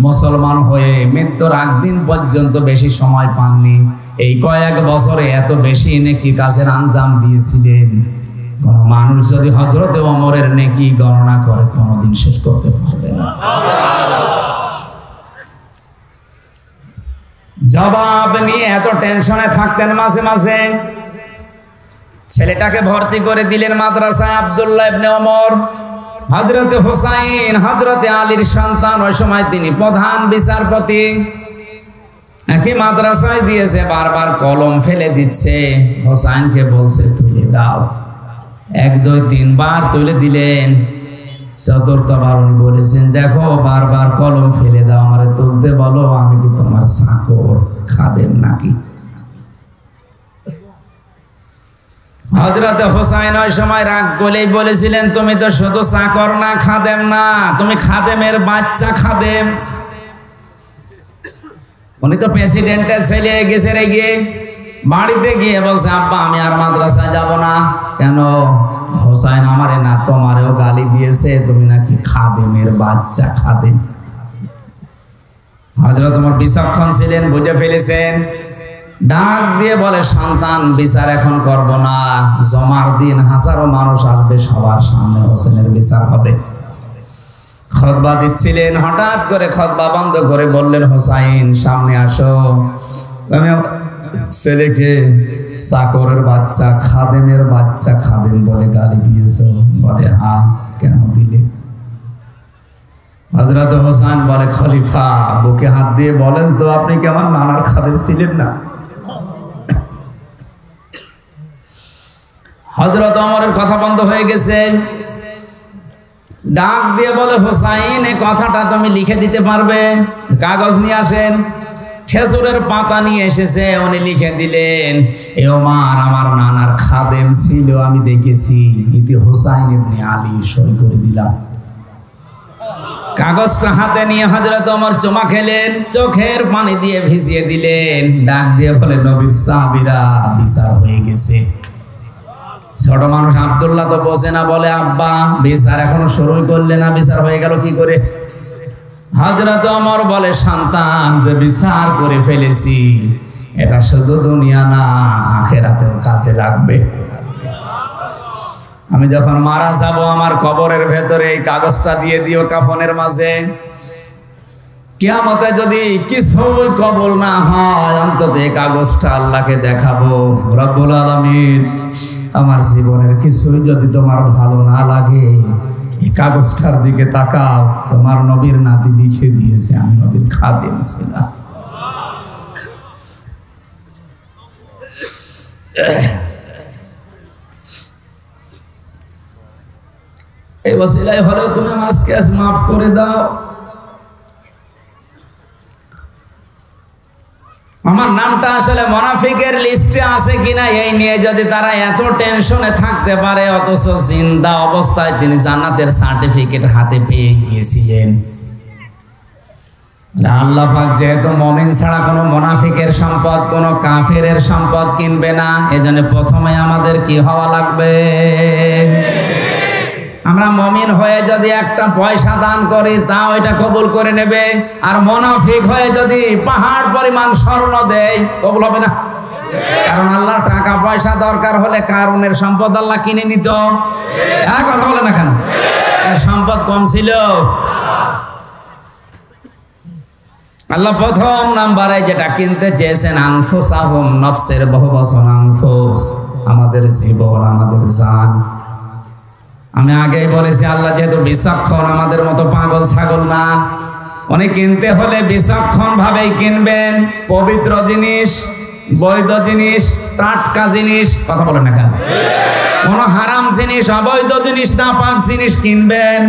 মুসলমান হয়ে মৃত্যুর আগ দিন পর্যন্ত বেশি সময় পাননি। এই কয়েক বছরে এত বেশি নেকি কাজের আঞ্জাম দিয়েছিলেন। কোন মানুষ যদি হযরত ওমরের নেকি গণনা করে কোনদিন শেষ করতে পারবে না। জবাব নিয়ে এত টেনশনে থাকতেন মাঝে মাঝে। ছেলেটাকে ভর্তি করে দিলেন মাদ্রাসায়, আব্দুল্লাহ ইবনে ওমর। হযরতে হুসাইন হযরতে আলীর সন্তান, ওই সময় তিনি প্রধান বিচারপতি। একই মাদ্রাসায় দিয়েছে, বারবার কলম ফেলে দিচ্ছে। হুসাইনকে বলছে তুলে দাও, 1 2 3 বার তুলে দিলেন। চতুর্থবার উনি বলেছেন দেখো বারবার কলম ফেলে দাও, আমারে তুলতে বলো, আমি কি তোমার চাকর খাদেম নাকি? হযরত হুসাইন ওই সময় রাগ বলেই বলেছিলেন তুমি তো শুধু চাকর না, খাদেম না, তুমি খাদেমের বাচ্চা খাদেম। উনি তো প্রেসিডেন্টের ছেলে গেছে রেগে, বাড়িতে গিয়ে বলছে আব্বা আমি আর মাদ্রাসায় যাব না। কেন? হুসাইন আমারে না তোমারেও গালি দিয়েছে, তুমি নাকি খাদেমের বাচ্চা খাদেম। হযরত ওমর বিচক্ষণ ছিলেন, বুঝে ফেলেছেন। ডাক দিয়ে বলে সন্তান বিচার এখন করব না, জমার দিন হাজারো মানুষ আসবে, সবার সামনে হোসেনের বিচার হবে। খুতবা দিচ্ছিলেন, হঠাৎ করে খুতবা বন্ধ করে বললেন হুসাইন সামনে আসো, তুমি ছেলেকে চাকরের বাচ্চা খাদেমের বাচ্চা খাদেম বলে গালি দিয়েছো? বলে হ্যাঁ। কেন দিলে? হযরত হুসাইন বলে খলিফা বুকে হাত দিয়ে বলেন তো আপনি কি আমার নানার খাদেম ছিলেন না? হযরত ওমরের কথা বন্ধ হয়ে গেছে। ডাক দিয়ে বলে হুসাইন এই কথাটা তুমি লিখে দিতে পারবে? কাগজ নিয়ে আসেন। খেজুরের পাতা নিয়ে এসেছে, উনি লিখে দিলেন এ ওমর আমার নানার খাদেম ছিল, আমি দেখেছি, ইতি হুসাইন ইবনে আলী, সই করে দিলাম। কাগজটা হাতে নিয়ে হযরত ওমর চুমা খেলেন, চোখের পানি দিয়ে ভিজিয়ে দিলেন। ডাক দিয়ে বলে নবীর সাহাবীরা বিচার হয়ে গেছে। ছোট মানুষ আব্দুল্লাহ তো বোঝে না, বলে আব্বা বিচার এখনো শুরু করলে না, বিচার হয়ে গেল কি করে? হযরত ওমর বলে সন্তান যে বিচার করে ফেলেছি, এটা শুধু দুনিয়া না আখিরাতেও কাজে লাগবে। আমি যখন মারা যাব আমার কবরের ভেতরে এই কাগজটা দিয়ে দিও কাফনের মাঝে। কিয়ামতে যদি কিছুই কবুল না হয় অন্তত এই কাগজটা আল্লাহকে দেখাবো, রব্বুল আলামিন আমার জীবনের কিছুই যদি তোমার ভালো না লাগে এই কাগজটার দিকে তাকাও, তোমার নবীর নাতি লিখে দিয়েছে আমি নবীর খাদেম ছিলাম। এই ওসিলায় হলেও তুমি আজকে মাফ করে দাও। আমার নামটা আসলে মুনাফিকের লিস্টে আছে কিনা এই নিয়ে যদি তারা এত টেনশনে থাকতে পারে, অথচ জিন্দা অবস্থায় তিনি জান্নাতের সার্টিফিকেট হাতে পেয়ে গিয়েছিলেন। আল্লাহ পাক যেহেতু মুমিন ছাড়া কোনো মুনাফিকের সম্পদ, কোনো কাফেরের সম্পদ কিনবে না, এজন্য প্রথমে আমাদের কি হওয়া লাগবে? আমরা মুমিন হয়ে যদি একটা পয়সা দান করি তাও এটা কবুল করে নেবে, আর মুনাফিক হয়ে যদি পাহাড় পরিমাণ স্বর্ণ দেয় কবুল হবে না। কারণ আল্লাহ টাকা পয়সা দরকার হলে কারুনের সম্পদ আল্লাহ কিনে নিত। কথা বলে না কেন? সম্পদ কম ছিল। আল্লাহ প্রথম নাম্বারে যেটা কিনতে চেয়েছেন আনফুসাহুম, নফসের বহুবচন আনফুস, আমাদের জীবন, আমাদের জান। আমি আগেই বলেছি আল্লাহ যেহেতু বিচক্ষণ, আমাদের মতো পাগল ছাগল না। উনি কিনতে হলে বিচক্ষণ ভাবেই কিনবেন। পবিত্র জিনিস, বৈধ জিনিস, টাটকা জিনিস, কথা বলেন না কেন? কোন হারাম জিনিস, অবৈধ জিনিস, নাপাক জিনিস কিনবেন।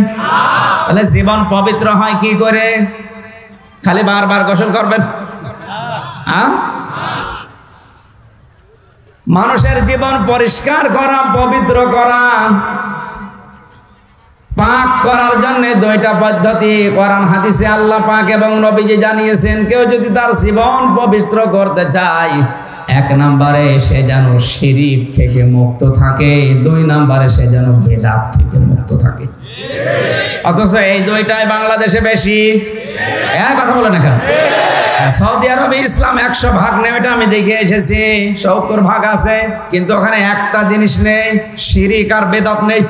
তাহলে জীবন পবিত্র হয় কি করে? খালি বারবার গোসল করবেন? মানুষের জীবন পরিষ্কার করা, পবিত্র করা, পাক করার জন্য দুইটা পদ্ধতি কোরআন হাদিসে আল্লাহ পাক এবং নবীজি জানিয়েছেন। কেউ যদি তার জীবন পবিত্র করতে চায়, 1 নম্বরে সে যেন শিরিক থেকে মুক্ত থাকে, 2 নম্বরে সে যেন বেদাত থেকে মুক্ত থাকে। অথচ এই দুইটাই বাংলাদেশে বেশি। কথা বলে না কেন? সৌদি আরবে ইসলাম 100 ভাগ নেই, এটা আমি দেখে এসেছি। 70 ভাগ আছে, কিন্তু ওখানে একটা জিনিস নেই, শিরিক আর বেদাত নেই।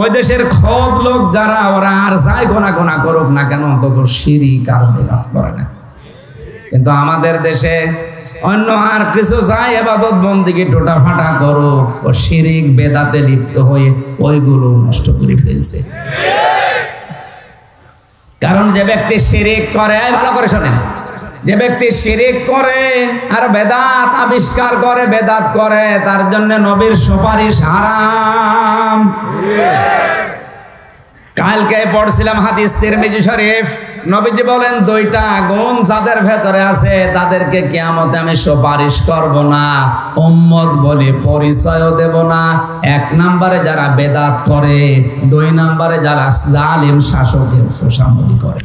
ওই দেশের খোদ লোক যারা, ওরা আর যাই গোনা করুক না কেন, অন্তত শিরিক আর বেদাত করে না। কিন্তু আমাদের দেশে অন্য আর কিছু চাই, ইবাদত বন্দেগী টোটা ফাটা করুক, ও শিরিক বেদাতে লিপ্ত হয়ে ওইগুলো নষ্ট করে ফেলছে। কারণ যে ব্যক্তি শিরিক করে, ভালো করে শোনেন, যে ব্যক্তি শিরিক করে আর বেদাত আবিষ্কার করে, বেদাত করে, তার জন্য নবীর সুপারিশ হারাম। কালকে পড়ছিলাম হাদিস তিরমিজি শরীফ, নবীজি বলেন দুইটা গুণ যাদের ভেতরে আছে তাদেরকে কিয়ামতে আমি সুপারিশ করব না, উম্মত বলে পরিচয়ও দেব না। 1 নম্বরে যারা বেদাত করে, 2 নম্বরে যারা জালিম শাসকের খুশামদি করে।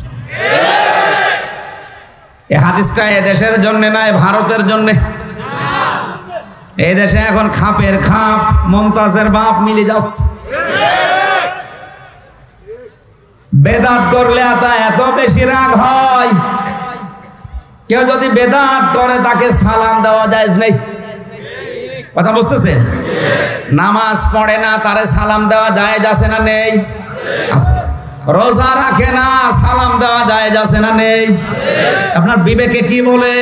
এই হাদিসটা এ দেশের জন্য নয়, ভারতের জন্য। এই দেশে এখন খাপের খাপ, মমতাজের বাপ মিলে যাচ্ছে। বেদাত করলে এত বেশি রাগ হয়। কেউ যদি বেদাত করে তাকে সালাম দেওয়া জায়েজ নেই। কথা বুঝতেছেন? নামাজ পড়ে না, তারে সালাম দেওয়া জায়েজ আছে না নেই? আছে। রোজা রাখে না, সালাম দেওয়া জায়েজ আছে না নেই? আপনার বিবেকে কি বলে?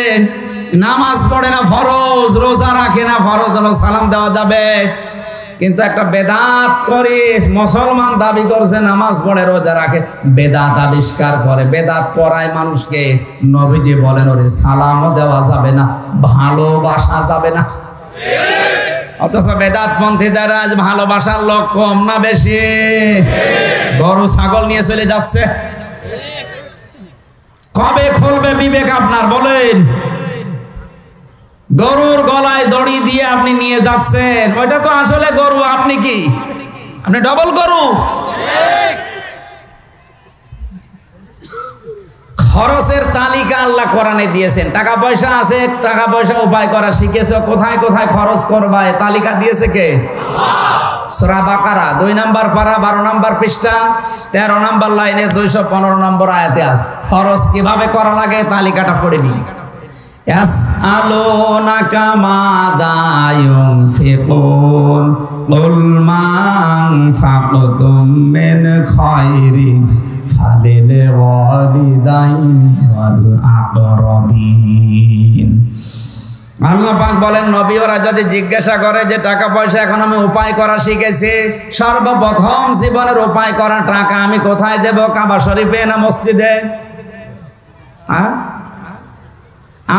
নামাজ পড়ে না ফরজ, রোজা রাখে না ফরজ, সালাম দেওয়া যাবে? কিন্তু একটা বেদাত করে মুসলমান দাবি করছে, নামাজ পড়ে রোজা রাখে, বেদাত আবিষ্কার করে, বেদাত করায় মানুষকে। নবীজি বলেন ওরে সালামও দেওয়া যাবে না, ভালোবাসা যাবে না। অথচ বেদাত পন্থীদের আজ ভালোবাসার লোক কম না বেশি? গরু ছাগল নিয়ে চলে যাচ্ছে। কবে খুলবে বিবেক আপনার বলেন? গরুর গলায় দড়ি দিয়ে আপনি নিয়ে যাচ্ছেন, ওইটা তো আসলে গরু, আপনি কি? আপনি ডবল গরু। খরচের তালিকা আল্লাহ কোরআনে দিয়েছেন। টাকা পয়সা আছে, টাকা পয়সা উপায় করা শিখেছে, কোথায় কোথায় খরচ করবা এ তালিকা দিয়েছে কে? সূরা বাকারা 2 নম্বর পারা 12 নম্বর পৃষ্ঠা 13 নম্বর লাইনে 215 নম্বর আয়াতে আছে। খরচ কিভাবে করা লাগে তালিকাটা পড়ে নিন। ইয়াসআলুনাকা মাযা ইউনফিকুন কুল মা আনফাকতুম মিন খায়রিন ফালিল ওয়ালিদাইনি ওয়াল আকরাবিন। আল্লাহ পাক বলেন, নবী ওরা যদি জিজ্ঞাসা করে যে টাকা পয়সা এখন আমি উপায় করা শিখেছি, সর্বপ্রথম জীবনের উপায় করা টাকা আমি কোথায় দেব? কাবা শরীফে না মসজিদে?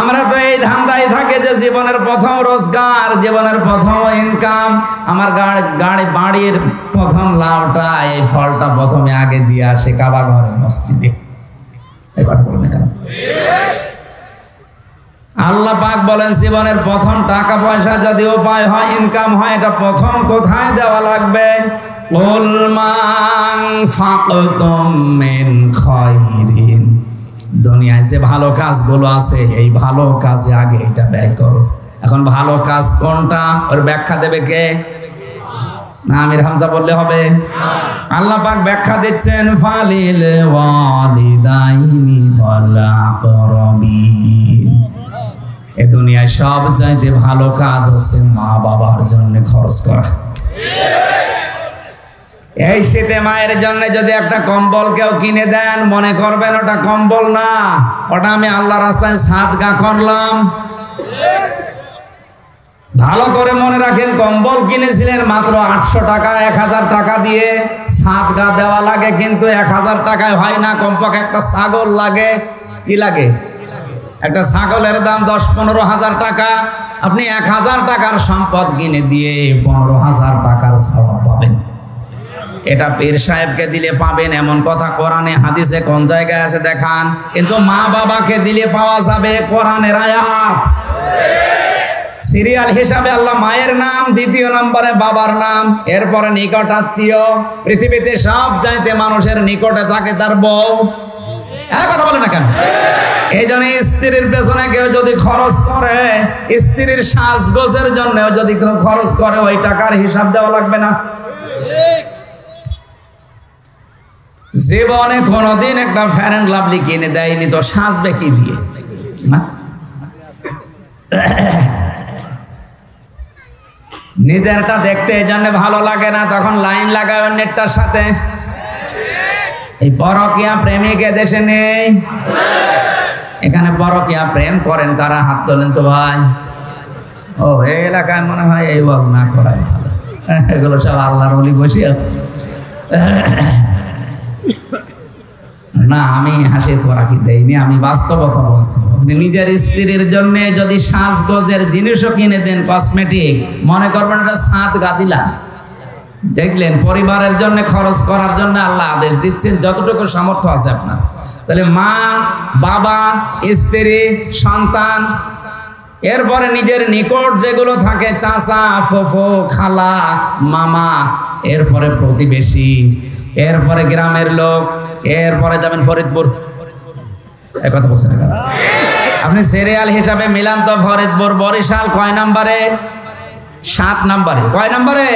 আমরা তো এই ধান্দায় থাকে যে জীবনের প্রথম রোজগার, জীবনের প্রথম ইনকাম, আমার গাড়ি বাড়ির প্রথম লাউটা, এই ফলটা প্রথমে আগে দিয়ে আসে কাবা ঘরে মসজিদে। এই কথা বলেন কেন? আল্লাহ পাক বলেন জীবনের প্রথম টাকা পয়সা যদি উপায় হয়, ইনকাম হয়, এটা প্রথম কোথায় দেওয়া লাগবে? কুল মা আনফাকতুম মিন খায়রিন। দুনিয়ায় যে ভালো কাজগুলো আছে, এই ভালো কাজে আগে এটা ব্যয় করো। এখন ভালো কাজ কোনটা, ওর ব্যাখ্যা দেবে কে? না আমির হামজা বললে হবে? আল্লাহ পাক ব্যাখ্যা দিচ্ছেন, ফালিল ওয়ালিদাইনি ওয়াল আকরাবিন। এ দুনিয়ায় সব চাইতে ভালো কাজ হচ্ছে মা বাবার জন্য খরচ করা। এই শীতে মায়ের জন্য যদি একটা কম্বল কেউ কিনে দেন, মনে করবেন ওটা কম্বল না, ওটা আমি আল্লাহ রাস্তায় সাদকা করলাম। ভালো করে মনে রাখেন, কম্বল কিনেছিলেন মাত্র 800 টাকা, 1000 টাকা দিয়ে সাদকা দেওয়া লাগে, কিন্তু 1000 টাকায় হয় না, কমপক্ষে একটা ছাগল লাগে। কি লাগে? একটা ছাগলের দাম 10-15 হাজার টাকা। আপনি 1000 টাকার সম্পদ কিনে দিয়ে 15,000 টাকার সওয়াব পাবেন। এটা পীর সাহেবকে দিলে পাবেন এমন কথা কোরআনে হাদিসে কোন জায়গায় আছে দেখান? কিন্তু মা বাবাকে দিলে পাওয়া যাবে, কোরআনের আয়াত। সিরিয়াল হিসাবে আল্লাহ মায়ের নাম, 2য় নম্বরে বাবার নাম, এরপরে নিকট আত্মীয়। পৃথিবীতে সব চাইতে মানুষের নিকটে থাকে তার বউ। কথা বলে না কেন? এই জন্য স্ত্রীর পেছনে কেউ যদি খরচ করে, স্ত্রীর সাজগোজের জন্য যদি কেউ খরচ করে, ওই টাকার হিসাব দেওয়া লাগবে না। জীবনে কোনোদিন একটা ফেয়ার অ্যান্ড লাভলি কিনে দেয়নি, তো সাজবে কি দিয়ে? নিজেরটা দেখতে এই জন্য ভালো লাগে না, তখন লাইন লাগায় অন্যেরটার সাথে। এই পরকীয়া প্রেমিক দেশে নেই? এখানে পরকীয়া প্রেম করেন কারা? হাত তোলেন তো ভাই। ও, এই এলাকায় মনে হয় এই ওয়াজ না করাই ভালো। এগুলো সব আল্লাহর ওলি বসে আছে। না, আমি হাসির খোরাকি দেইনি, আমি বাস্তবতা বলছি। নিজের স্ত্রীর জন্য যদি সাজগোজের জিনিসও কিনে দেন, কসমেটিক, মনে করবেন এটা সাদগা দিলা। দেখলেন, পরিবারের জন্য খরচ করার জন্য আল্লাহ আদেশ দিচ্ছেন যতটুকু সামর্থ্য আছে আপনার। তাহলে মা, বাবা, স্ত্রী, সন্তান, এরপরে নিজের নিকট যেগুলো থাকে, চাচা, ফুফু, খালা, মামা, এরপরে প্রতিবেশী, এরপরে গ্রামের লোক, এরপরে যাবেন ফরিদপুর। এই কথা বলছেন না? আপনি সিরিয়াল হিসাবে মিলান তো। ফরিদপুর, বরিশাল কয় নম্বরে? 7 নম্বরে। কয় নম্বরে?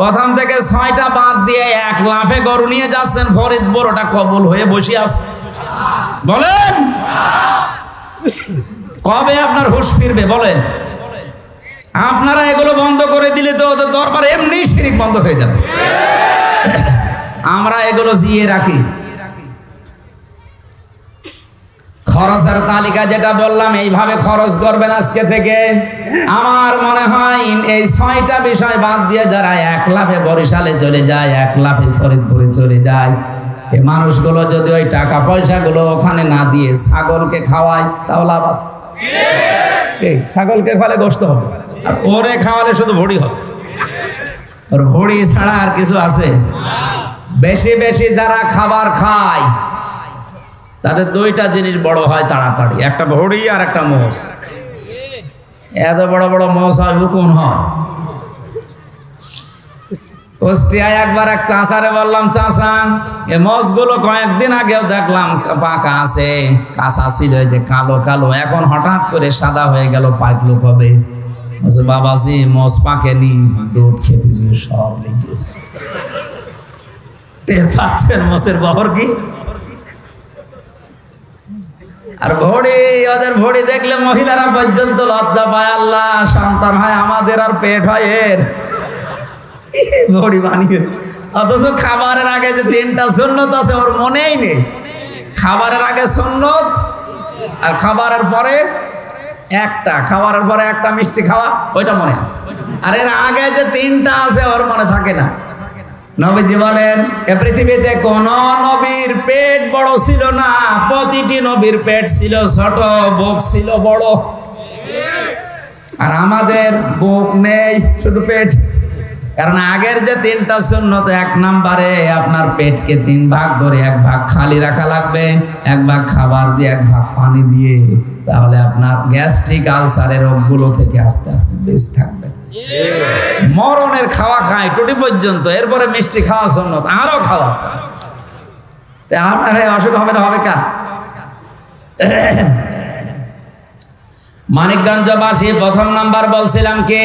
প্রথম থেকে 6টা বাদ দিয়ে 1 লাফে গরু নিয়ে যাচ্ছেন ফরিদপুর, ওটা কবুল হয়ে বসে আছে। বলেন কবে আপনার হুঁশ ফিরবে? বলেন। আপনারা এগুলো বন্ধ করে দিলে তো ওদের দরবার এমনি শিরিক বন্ধ হয়ে যাবে। আমরা এগুলো জিয়ে রাখি। খরচের তালিকা যেটা বললাম, এইভাবে খরচ করবেন আজকে থেকে। আমার মনে হয় এই 6টা বিষয় বাদ দিয়ে যারা 1 লাফে বরিশালে চলে যায়, 1 লাফে ফরিদপুরে চলে যায়, এই মানুষগুলো যদি ওই টাকা পয়সাগুলো ওখানে না দিয়ে ছাগলকে খাওয়ায়, তাও লাভ আছে। এই ছাগলকে খাওয়ালে গোশত হবে, আর ওরে খাওয়ালে শুধু ভুঁড়ি হবে। ওর ভুঁড়ি ছাড়া আর কিছু আছে? বেশি বেশি যারা খাবার খায় তাদের 2টা জিনিস বড় হয় তাড়াতাড়ি, একটা ভুঁড়ি আর একটা মোষ। এত বড় বড় মোষ হয়, হুকুম হয়। কুষ্টিয়ায় একবার এক চাষারে বললাম, চাষা, এই মোষগুলো কয়েকদিন আগেও দেখলাম পাকা আছে, কাঁচা ছিল যে কালো কালো, এখন হঠাৎ করে সাদা হয়ে গেল, পাকলো কবে? বাবাজি, মোষ পাকেনি, দুধ খেতে যে সব লেগেছে। টের পাচ্ছেন মোষের বহর কি? আর ভড়ি, ওদের ভড়ি দেখলে মহিলারা পর্যন্ত লজ্জা পায়। আল্লাহ, সন্তান হয় আমাদের আর পেট হয় এর। ভড়ি বানিয়েছে, অথচ খাবারের আগে যে 3টা সুন্নত আছে ওর মনেই নেই। খাবারের আগে সুন্নত, আর খাবারের পরে একটা, খাবারের পরে একটা মিষ্টি খাওয়া, ওইটা মনে আছে। আর এর আগে যে 3টা আছে ওর মনে থাকে না। নবীজি বলেন, এ পৃথিবীতে কোন নবীর পেট বড় ছিল না, প্রতিটি নবীর পেট ছিল ছোট, বুক ছিল বড়। আর আমাদের বুক নেই, শুধু পেট। কারণ আগের যে 3টা সুন্নত, 1 নম্বরে আপনার পেটকে 3 ভাগ করে 1 ভাগ খালি রাখা লাগবে, 1 ভাগ খাবার দিয়ে, 1 ভাগ পানি দিয়ে। তাহলে আপনার গ্যাস্ট্রিক আলসারের রোগগুলো থেকে আস্তে আস্তে বেঁচে থাকবেন। মরণের খাওয়া খায় টুটি পর্যন্ত, এরপরে মিষ্টি খাওয়া সুন্নত, আরো খাওয়া। আপনার অসুখ হবে না? হবে কা? মানিকগঞ্জবাসী 1ম নাম্বার বলছিলাম কি,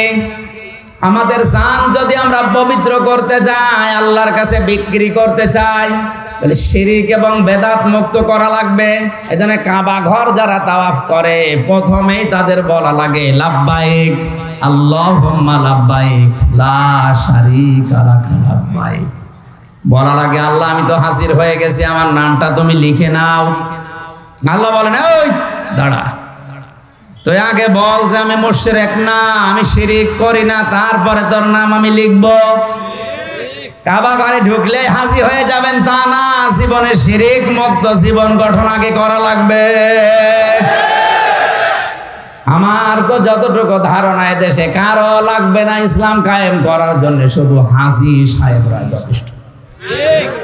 আমাদের জান যদি আমরা পবিত্র করতে যাই, আল্লাহর কাছে বিক্রি করতে চাই, তাহলে শিরিক এবং বেদাত মুক্ত করা লাগবে। এজন্য কাবা ঘর যারা তাওয়াফ করে, প্রথমেই তাদের বলা লাগে লাব্বাইক আল্লাহুম্মা লাব্বাইক লা শারীকা লাক লাব্বাইক। বলা লাগে, আল্লাহ আমি তো হাজির হয়ে গেছি, আমার নামটা তুমি লিখে নাও। আল্লাহ বলেন, ওই দাঁড়া, তুই আগে বল যে আমি মুশরিক না, আমি শিরিক করি না, তারপরে তোর নাম আমি লিখব। কাবা ঘরে ঢুকলে হাজির হয়ে যাবেন তা না, জীবনে শিরিক মুক্ত জীবন গঠন আগে করা লাগবে। আমার তো যতটুকু ধারণা, দেশে কারো লাগবে না ইসলাম কায়েম করার জন্য, শুধু হাজী সাহেবরা যথেষ্ট।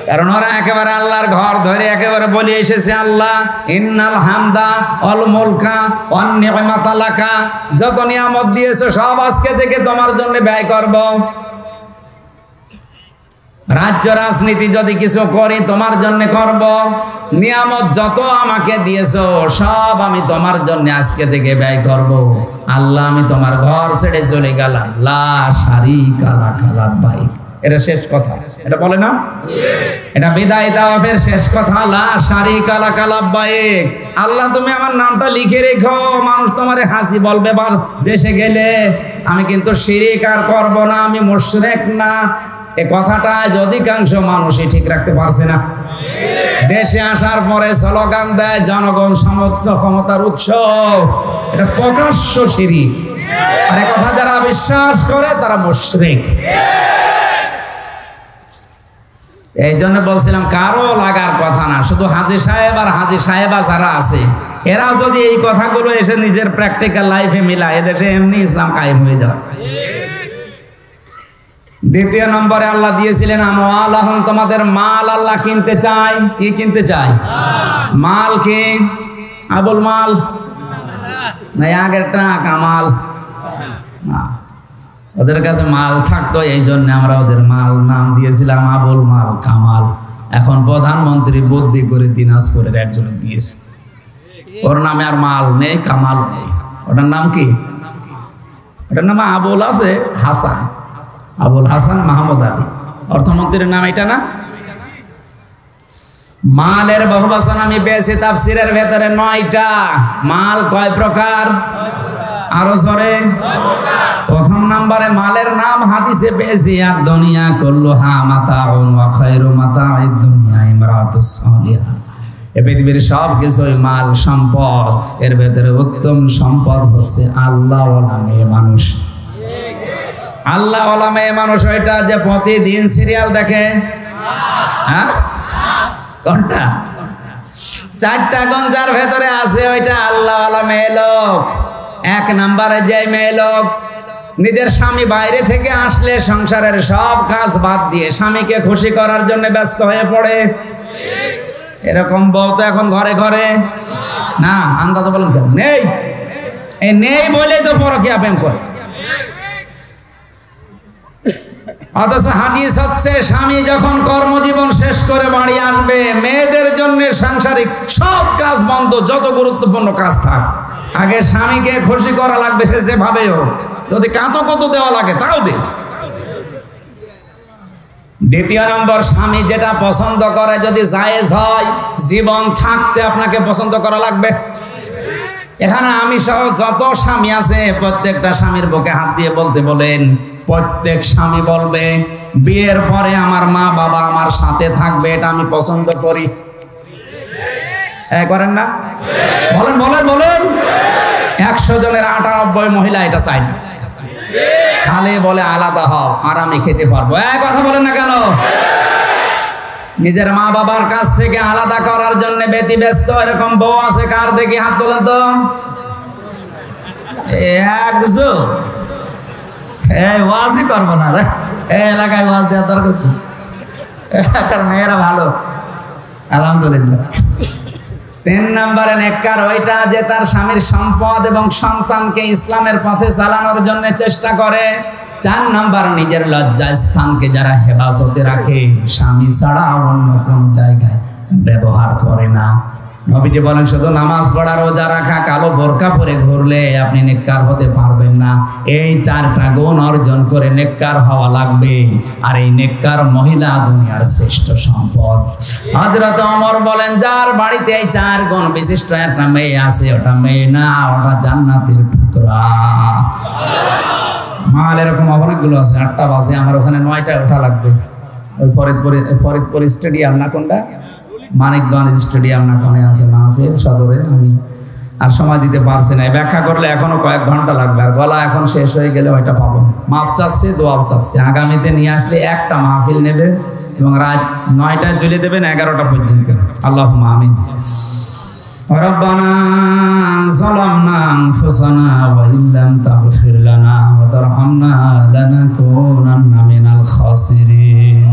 কারণ ওরা একেবারে আল্লাহর ঘর ধরে একেবারে বলে এসেছে, আল্লাহ ইন্নাল হামদা ওয়াল মুলকা ওয়ান নি'মাতা লাকা, যত নিয়ামত দিয়েছো সব আজকে থেকে তোমার জন্য ব্যয় করব। রাজ্য রাজনীতি যদি কিছু করি তোমার জন্য করব, নিয়ামত যত আমাকে দিয়েছো সব আমি তোমার জন্য আজকে থেকে ব্যয় করব। আল্লাহ আমি তোমার ঘর ছেড়ে চলে গেলাম, লা শারীকা লাক লাব্বাইক, এটা শেষ কথা, এটা বলে না, এটা বিদায় তাওয়াফের শেষ কথা। লা শারিকা লাকা লাব্বাইক, আল্লাহ তুমি আমার নামটা লিখে রেখো, মানুষ তোমারে হাসি বলবে দেশে গেলে, আমি কিন্তু শিরিক আর করব না, আমি মুশরিক না। এই কথাটা অধিকাংশ মানুষই ঠিক রাখতে পারছে না। দেশে আসার পরে স্লোগান দেয় জনগণ সমর্থ ক্ষমতার উৎস, এটা প্রকাশ্য শিরিক। আর এই কথা যারা বিশ্বাস করে তারা মুশরিক। এই জন্য বলছিলাম কারো লাগার কথা না, শুধু হাজী সাহেব আর হাজী সাহেবা যারা আছে এরা যদি এই কথাগুলো এসে নিজের প্র্যাকটিক্যাল লাইফে মিলায়, এদেশে এমনি ইসলাম কায়েম হয়ে যাবে। দ্বিতীয় নম্বরে আল্লাহ দিয়েছিলেন আমওয়ালাহুম, তোমাদের মাল আল্লাহ কিনতে চায়। কি কিনতে চায়? মাল। কি আবুল মাল না আগেরটা কামাল? ওদের কাছে মাল থাকতো, এই জন্য আমরা ওদের মাল নাম দিয়েছিলাম আবুল মাল কামাল। এখন প্রধানমন্ত্রী বুদ্ধি করে দিনাজপুরের একজনের দিয়েছে, ওর নামে আর মাল নেই কামাল নেই। ওটার নাম কি? ওটার নাম আবুল আছে হাসান, আবুল হাসান মাহমুদ আলী। অর্থমন্ত্রীর নাম এটা না? মালের বহুবচন আমি পেয়েছি তাফসিরের ভেতরে 9টা। মাল কয় প্রকার? আরো জোরে। প্রথম নম্বরে মালের নাম হাদিসে পেয়েছি আর দুনিয়া কুল্লুহা মাতাউন ওয়া খায়রু মাতাউদ দুনিয়া ইমরাতুস সালিহা। এই পৃথিবীর সব কিছুই মাল সম্পদ, এর ভেতরে উত্তম সম্পদ হচ্ছে আল্লাহওয়ালা মেয়ে মানুষ। আল্লাহওয়ালা মেয়ে মানুষ ওইটা যে প্রতিদিন সিরিয়াল দেখে। হ্যাঁ, কোনটা? 4টা গঞ্জার ভেতরে আছে, ওইটা আল্লাহওয়ালা মেয়ে লোক। 1 নম্বরে যে মেয়ে লোক নিজের স্বামী বাইরে থেকে আসলে সংসারের সব কাজ বাদ দিয়ে স্বামীকে খুশি করার জন্য ব্যস্ত হয়ে পড়ে। এরকম বউ তো এখন ঘরে ঘরে না। আন্দাজ বলেন কেন নেই? এই নেই বলে তো পরকীয়া প্রেম করে। অথচ হাদিস হচ্ছে স্বামী যখন কর্মজীবন শেষ করে বাড়ি আসবে, মেয়েদের জন্য সাংসারিক সব কাজ বন্ধ, যত গুরুত্বপূর্ণ কাজ থাক, আগে স্বামীকে খুশি করা লাগবে। সে যেভাবে হোক, যদি কাতো কত দেওয়া লাগে তাও দে। দ্বিতীয় নম্বর, স্বামী যেটা পছন্দ করে যদি জায়েজ হয়, জীবন থাকতে আপনাকে পছন্দ করা লাগবে। এখানে আমি সহ যত স্বামী আছে প্রত্যেকটা স্বামীর বুকে হাত দিয়ে বলতে বলেন, প্রত্যেক স্বামী বলবে বিয়ের পরে আমার মা বাবা আমার সাথে থাকবে, এটা আমি পছন্দ করি। করেন না? বলেন বলেন বলেন। 100 জনের 98 মহিলা এটা চায় না, খালি বলে আলাদা হও, আরামে খেতে পারবো। কথা বলেন না কেন? নিজের মা বাবার কাছ থেকে আলাদা করার জন্য ব্যতিব্যস্ত এরকম বউ আছে কার? দেখি হাত তোলেন তো। একজন ওয়াজই করবো না রে, এলাকায় ওয়াজ দেওয়ার দরকার, এলাকার মেয়েরা ভালো আলহামদুলিল্লাহ। 3 নম্বরে নেককার ওইটা যে তার স্বামীর সম্পদ এবং সন্তানকে ইসলামের পথে চালানোর জন্য চেষ্টা করে। 4 নম্বর, নিজের লজ্জা স্থানকে যারা হেফাজতে রাখে, স্বামী ছাড়া অন্য কোন জায়গায় ব্যবহার করে না। নবীজি বলেন শুধু নামাজ পড়া রোজা রাখা কালো বোরকা পরে ঘুরলে আপনি নেককার হতে পারবেন না। এই 4টা গুণ অর্জন করে নেককার হওয়া লাগবে। আর এই নেককার মহিলা দুনিয়ার শ্রেষ্ঠ সম্পদ। হযরত ওমর বলেন যার বাড়িতে এই 4 গুণ বিশিষ্ট একটা মেয়ে আছে, ওটা মেয়ে না, ওটা জান্নাতের টুকরা। মাল এরকম অনেকগুলো আছে, 8টা বাজে, আমার ওখানে 9টায় ওঠা লাগবে। ওই ফরিদপুর স্টেডিয়াম না কোনটা, মানিকগঞ্জ স্টেডিয়াম না কোনে আছে মাহফিল সদরে। আমি আর সময় দিতে পারছি না, ব্যাখ্যা করলে এখনো কয়েক ঘন্টা লাগবে, আর গলা এখন শেষ হয়ে গেলে ওইটা পাবো না। মাপ চাচ্ছে, দোয়াও চাচ্ছে, আগামীতে নিয়ে আসলে একটা মাহফিল নেবে এবং রাত 9টায় চলে দেবেন 11টা পর্যন্ত। আল্লাহুম্মা আমিন। রব্বানা যালামনা আনফুসানা ওয়া ইল্লাম তাগফির লানা ওয়া তারহামনা লানাকুনান্না মিনাল খাসিরিন।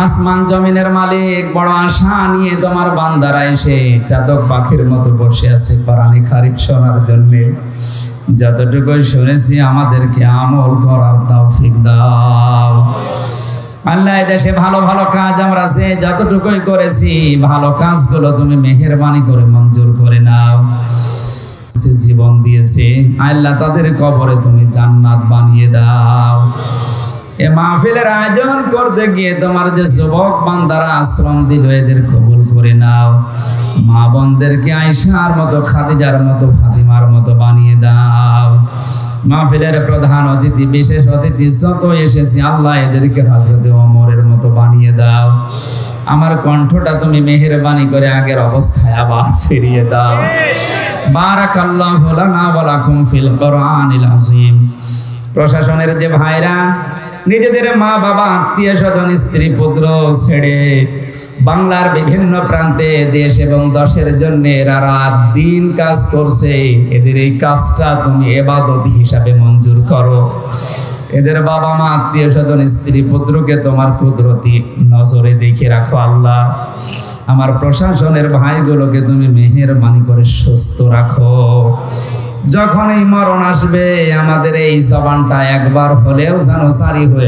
আসমান জমিনের মালিক, বড় আশা নিয়ে তোমার বান্দারা এসে চাতক পাখির মতো বসে আছে কোরআনে কারীম শোনার জন্য। যতটুকুই শুনেছি আমাদেরকে আমল করার তৌফিক দাও আল্লাহ। দেশে ভালো ভালো কাজ আমরা যে যতটুকুই করেছি, ভালো কাজগুলো তুমি মেহেরবানি করে মঞ্জুর করে নাও। জীবন দিয়েছে আল্লাহ, তাদের কবরে তুমি জান্নাত বানিয়ে দাও। এ মাহফিলের আয়োজন করতে গিয়ে তোমার যে যুবক বান্দারা আশ্রম দিল এদের কবুল করে নাও। মা বোনদেরকে আয়েশার মতো, খাদিজার মতো, ফাতিমার মতো বানিয়ে দাও। মাহফিলের প্রধান অতিথি, বিশেষ অতিথি যত এসেছি আল্লাহ এদেরকে হযরতে ওমরের মতো বানিয়ে দাও। আমার কণ্ঠটা তুমি মেহেরবানি করে আগের অবস্থায় আবার ফিরিয়ে দাও। বারাকাল্লাহু লানা ওয়া লাকুম ফিল কোরআনিল আযীম। প্রশাসনের যে ভাইরা নিজেদের মা বাবা, আত্মীয় স্বজন, স্ত্রী পুত্র ছেড়ে বাংলার বিভিন্ন প্রান্তে দেশ এবং দেশের জন্য এরা রাত দিন কাজ করছে, এদের এই কাজটা তুমি ইবাদত হিসাবে মঞ্জুর করো। এদের বাবা মা, আত্মীয় স্বজন, স্ত্রী পুত্রকে তোমার কুদরতি নজরে দেখে রাখো আল্লাহ। আমার প্রশাসনের ভাইগুলোকে তুমি মেহেরবানি করে সুস্থ রাখো। যখন এই মরণ আসবে আমাদের এই জবানটা একবার হলেও যেন সারি হয়ে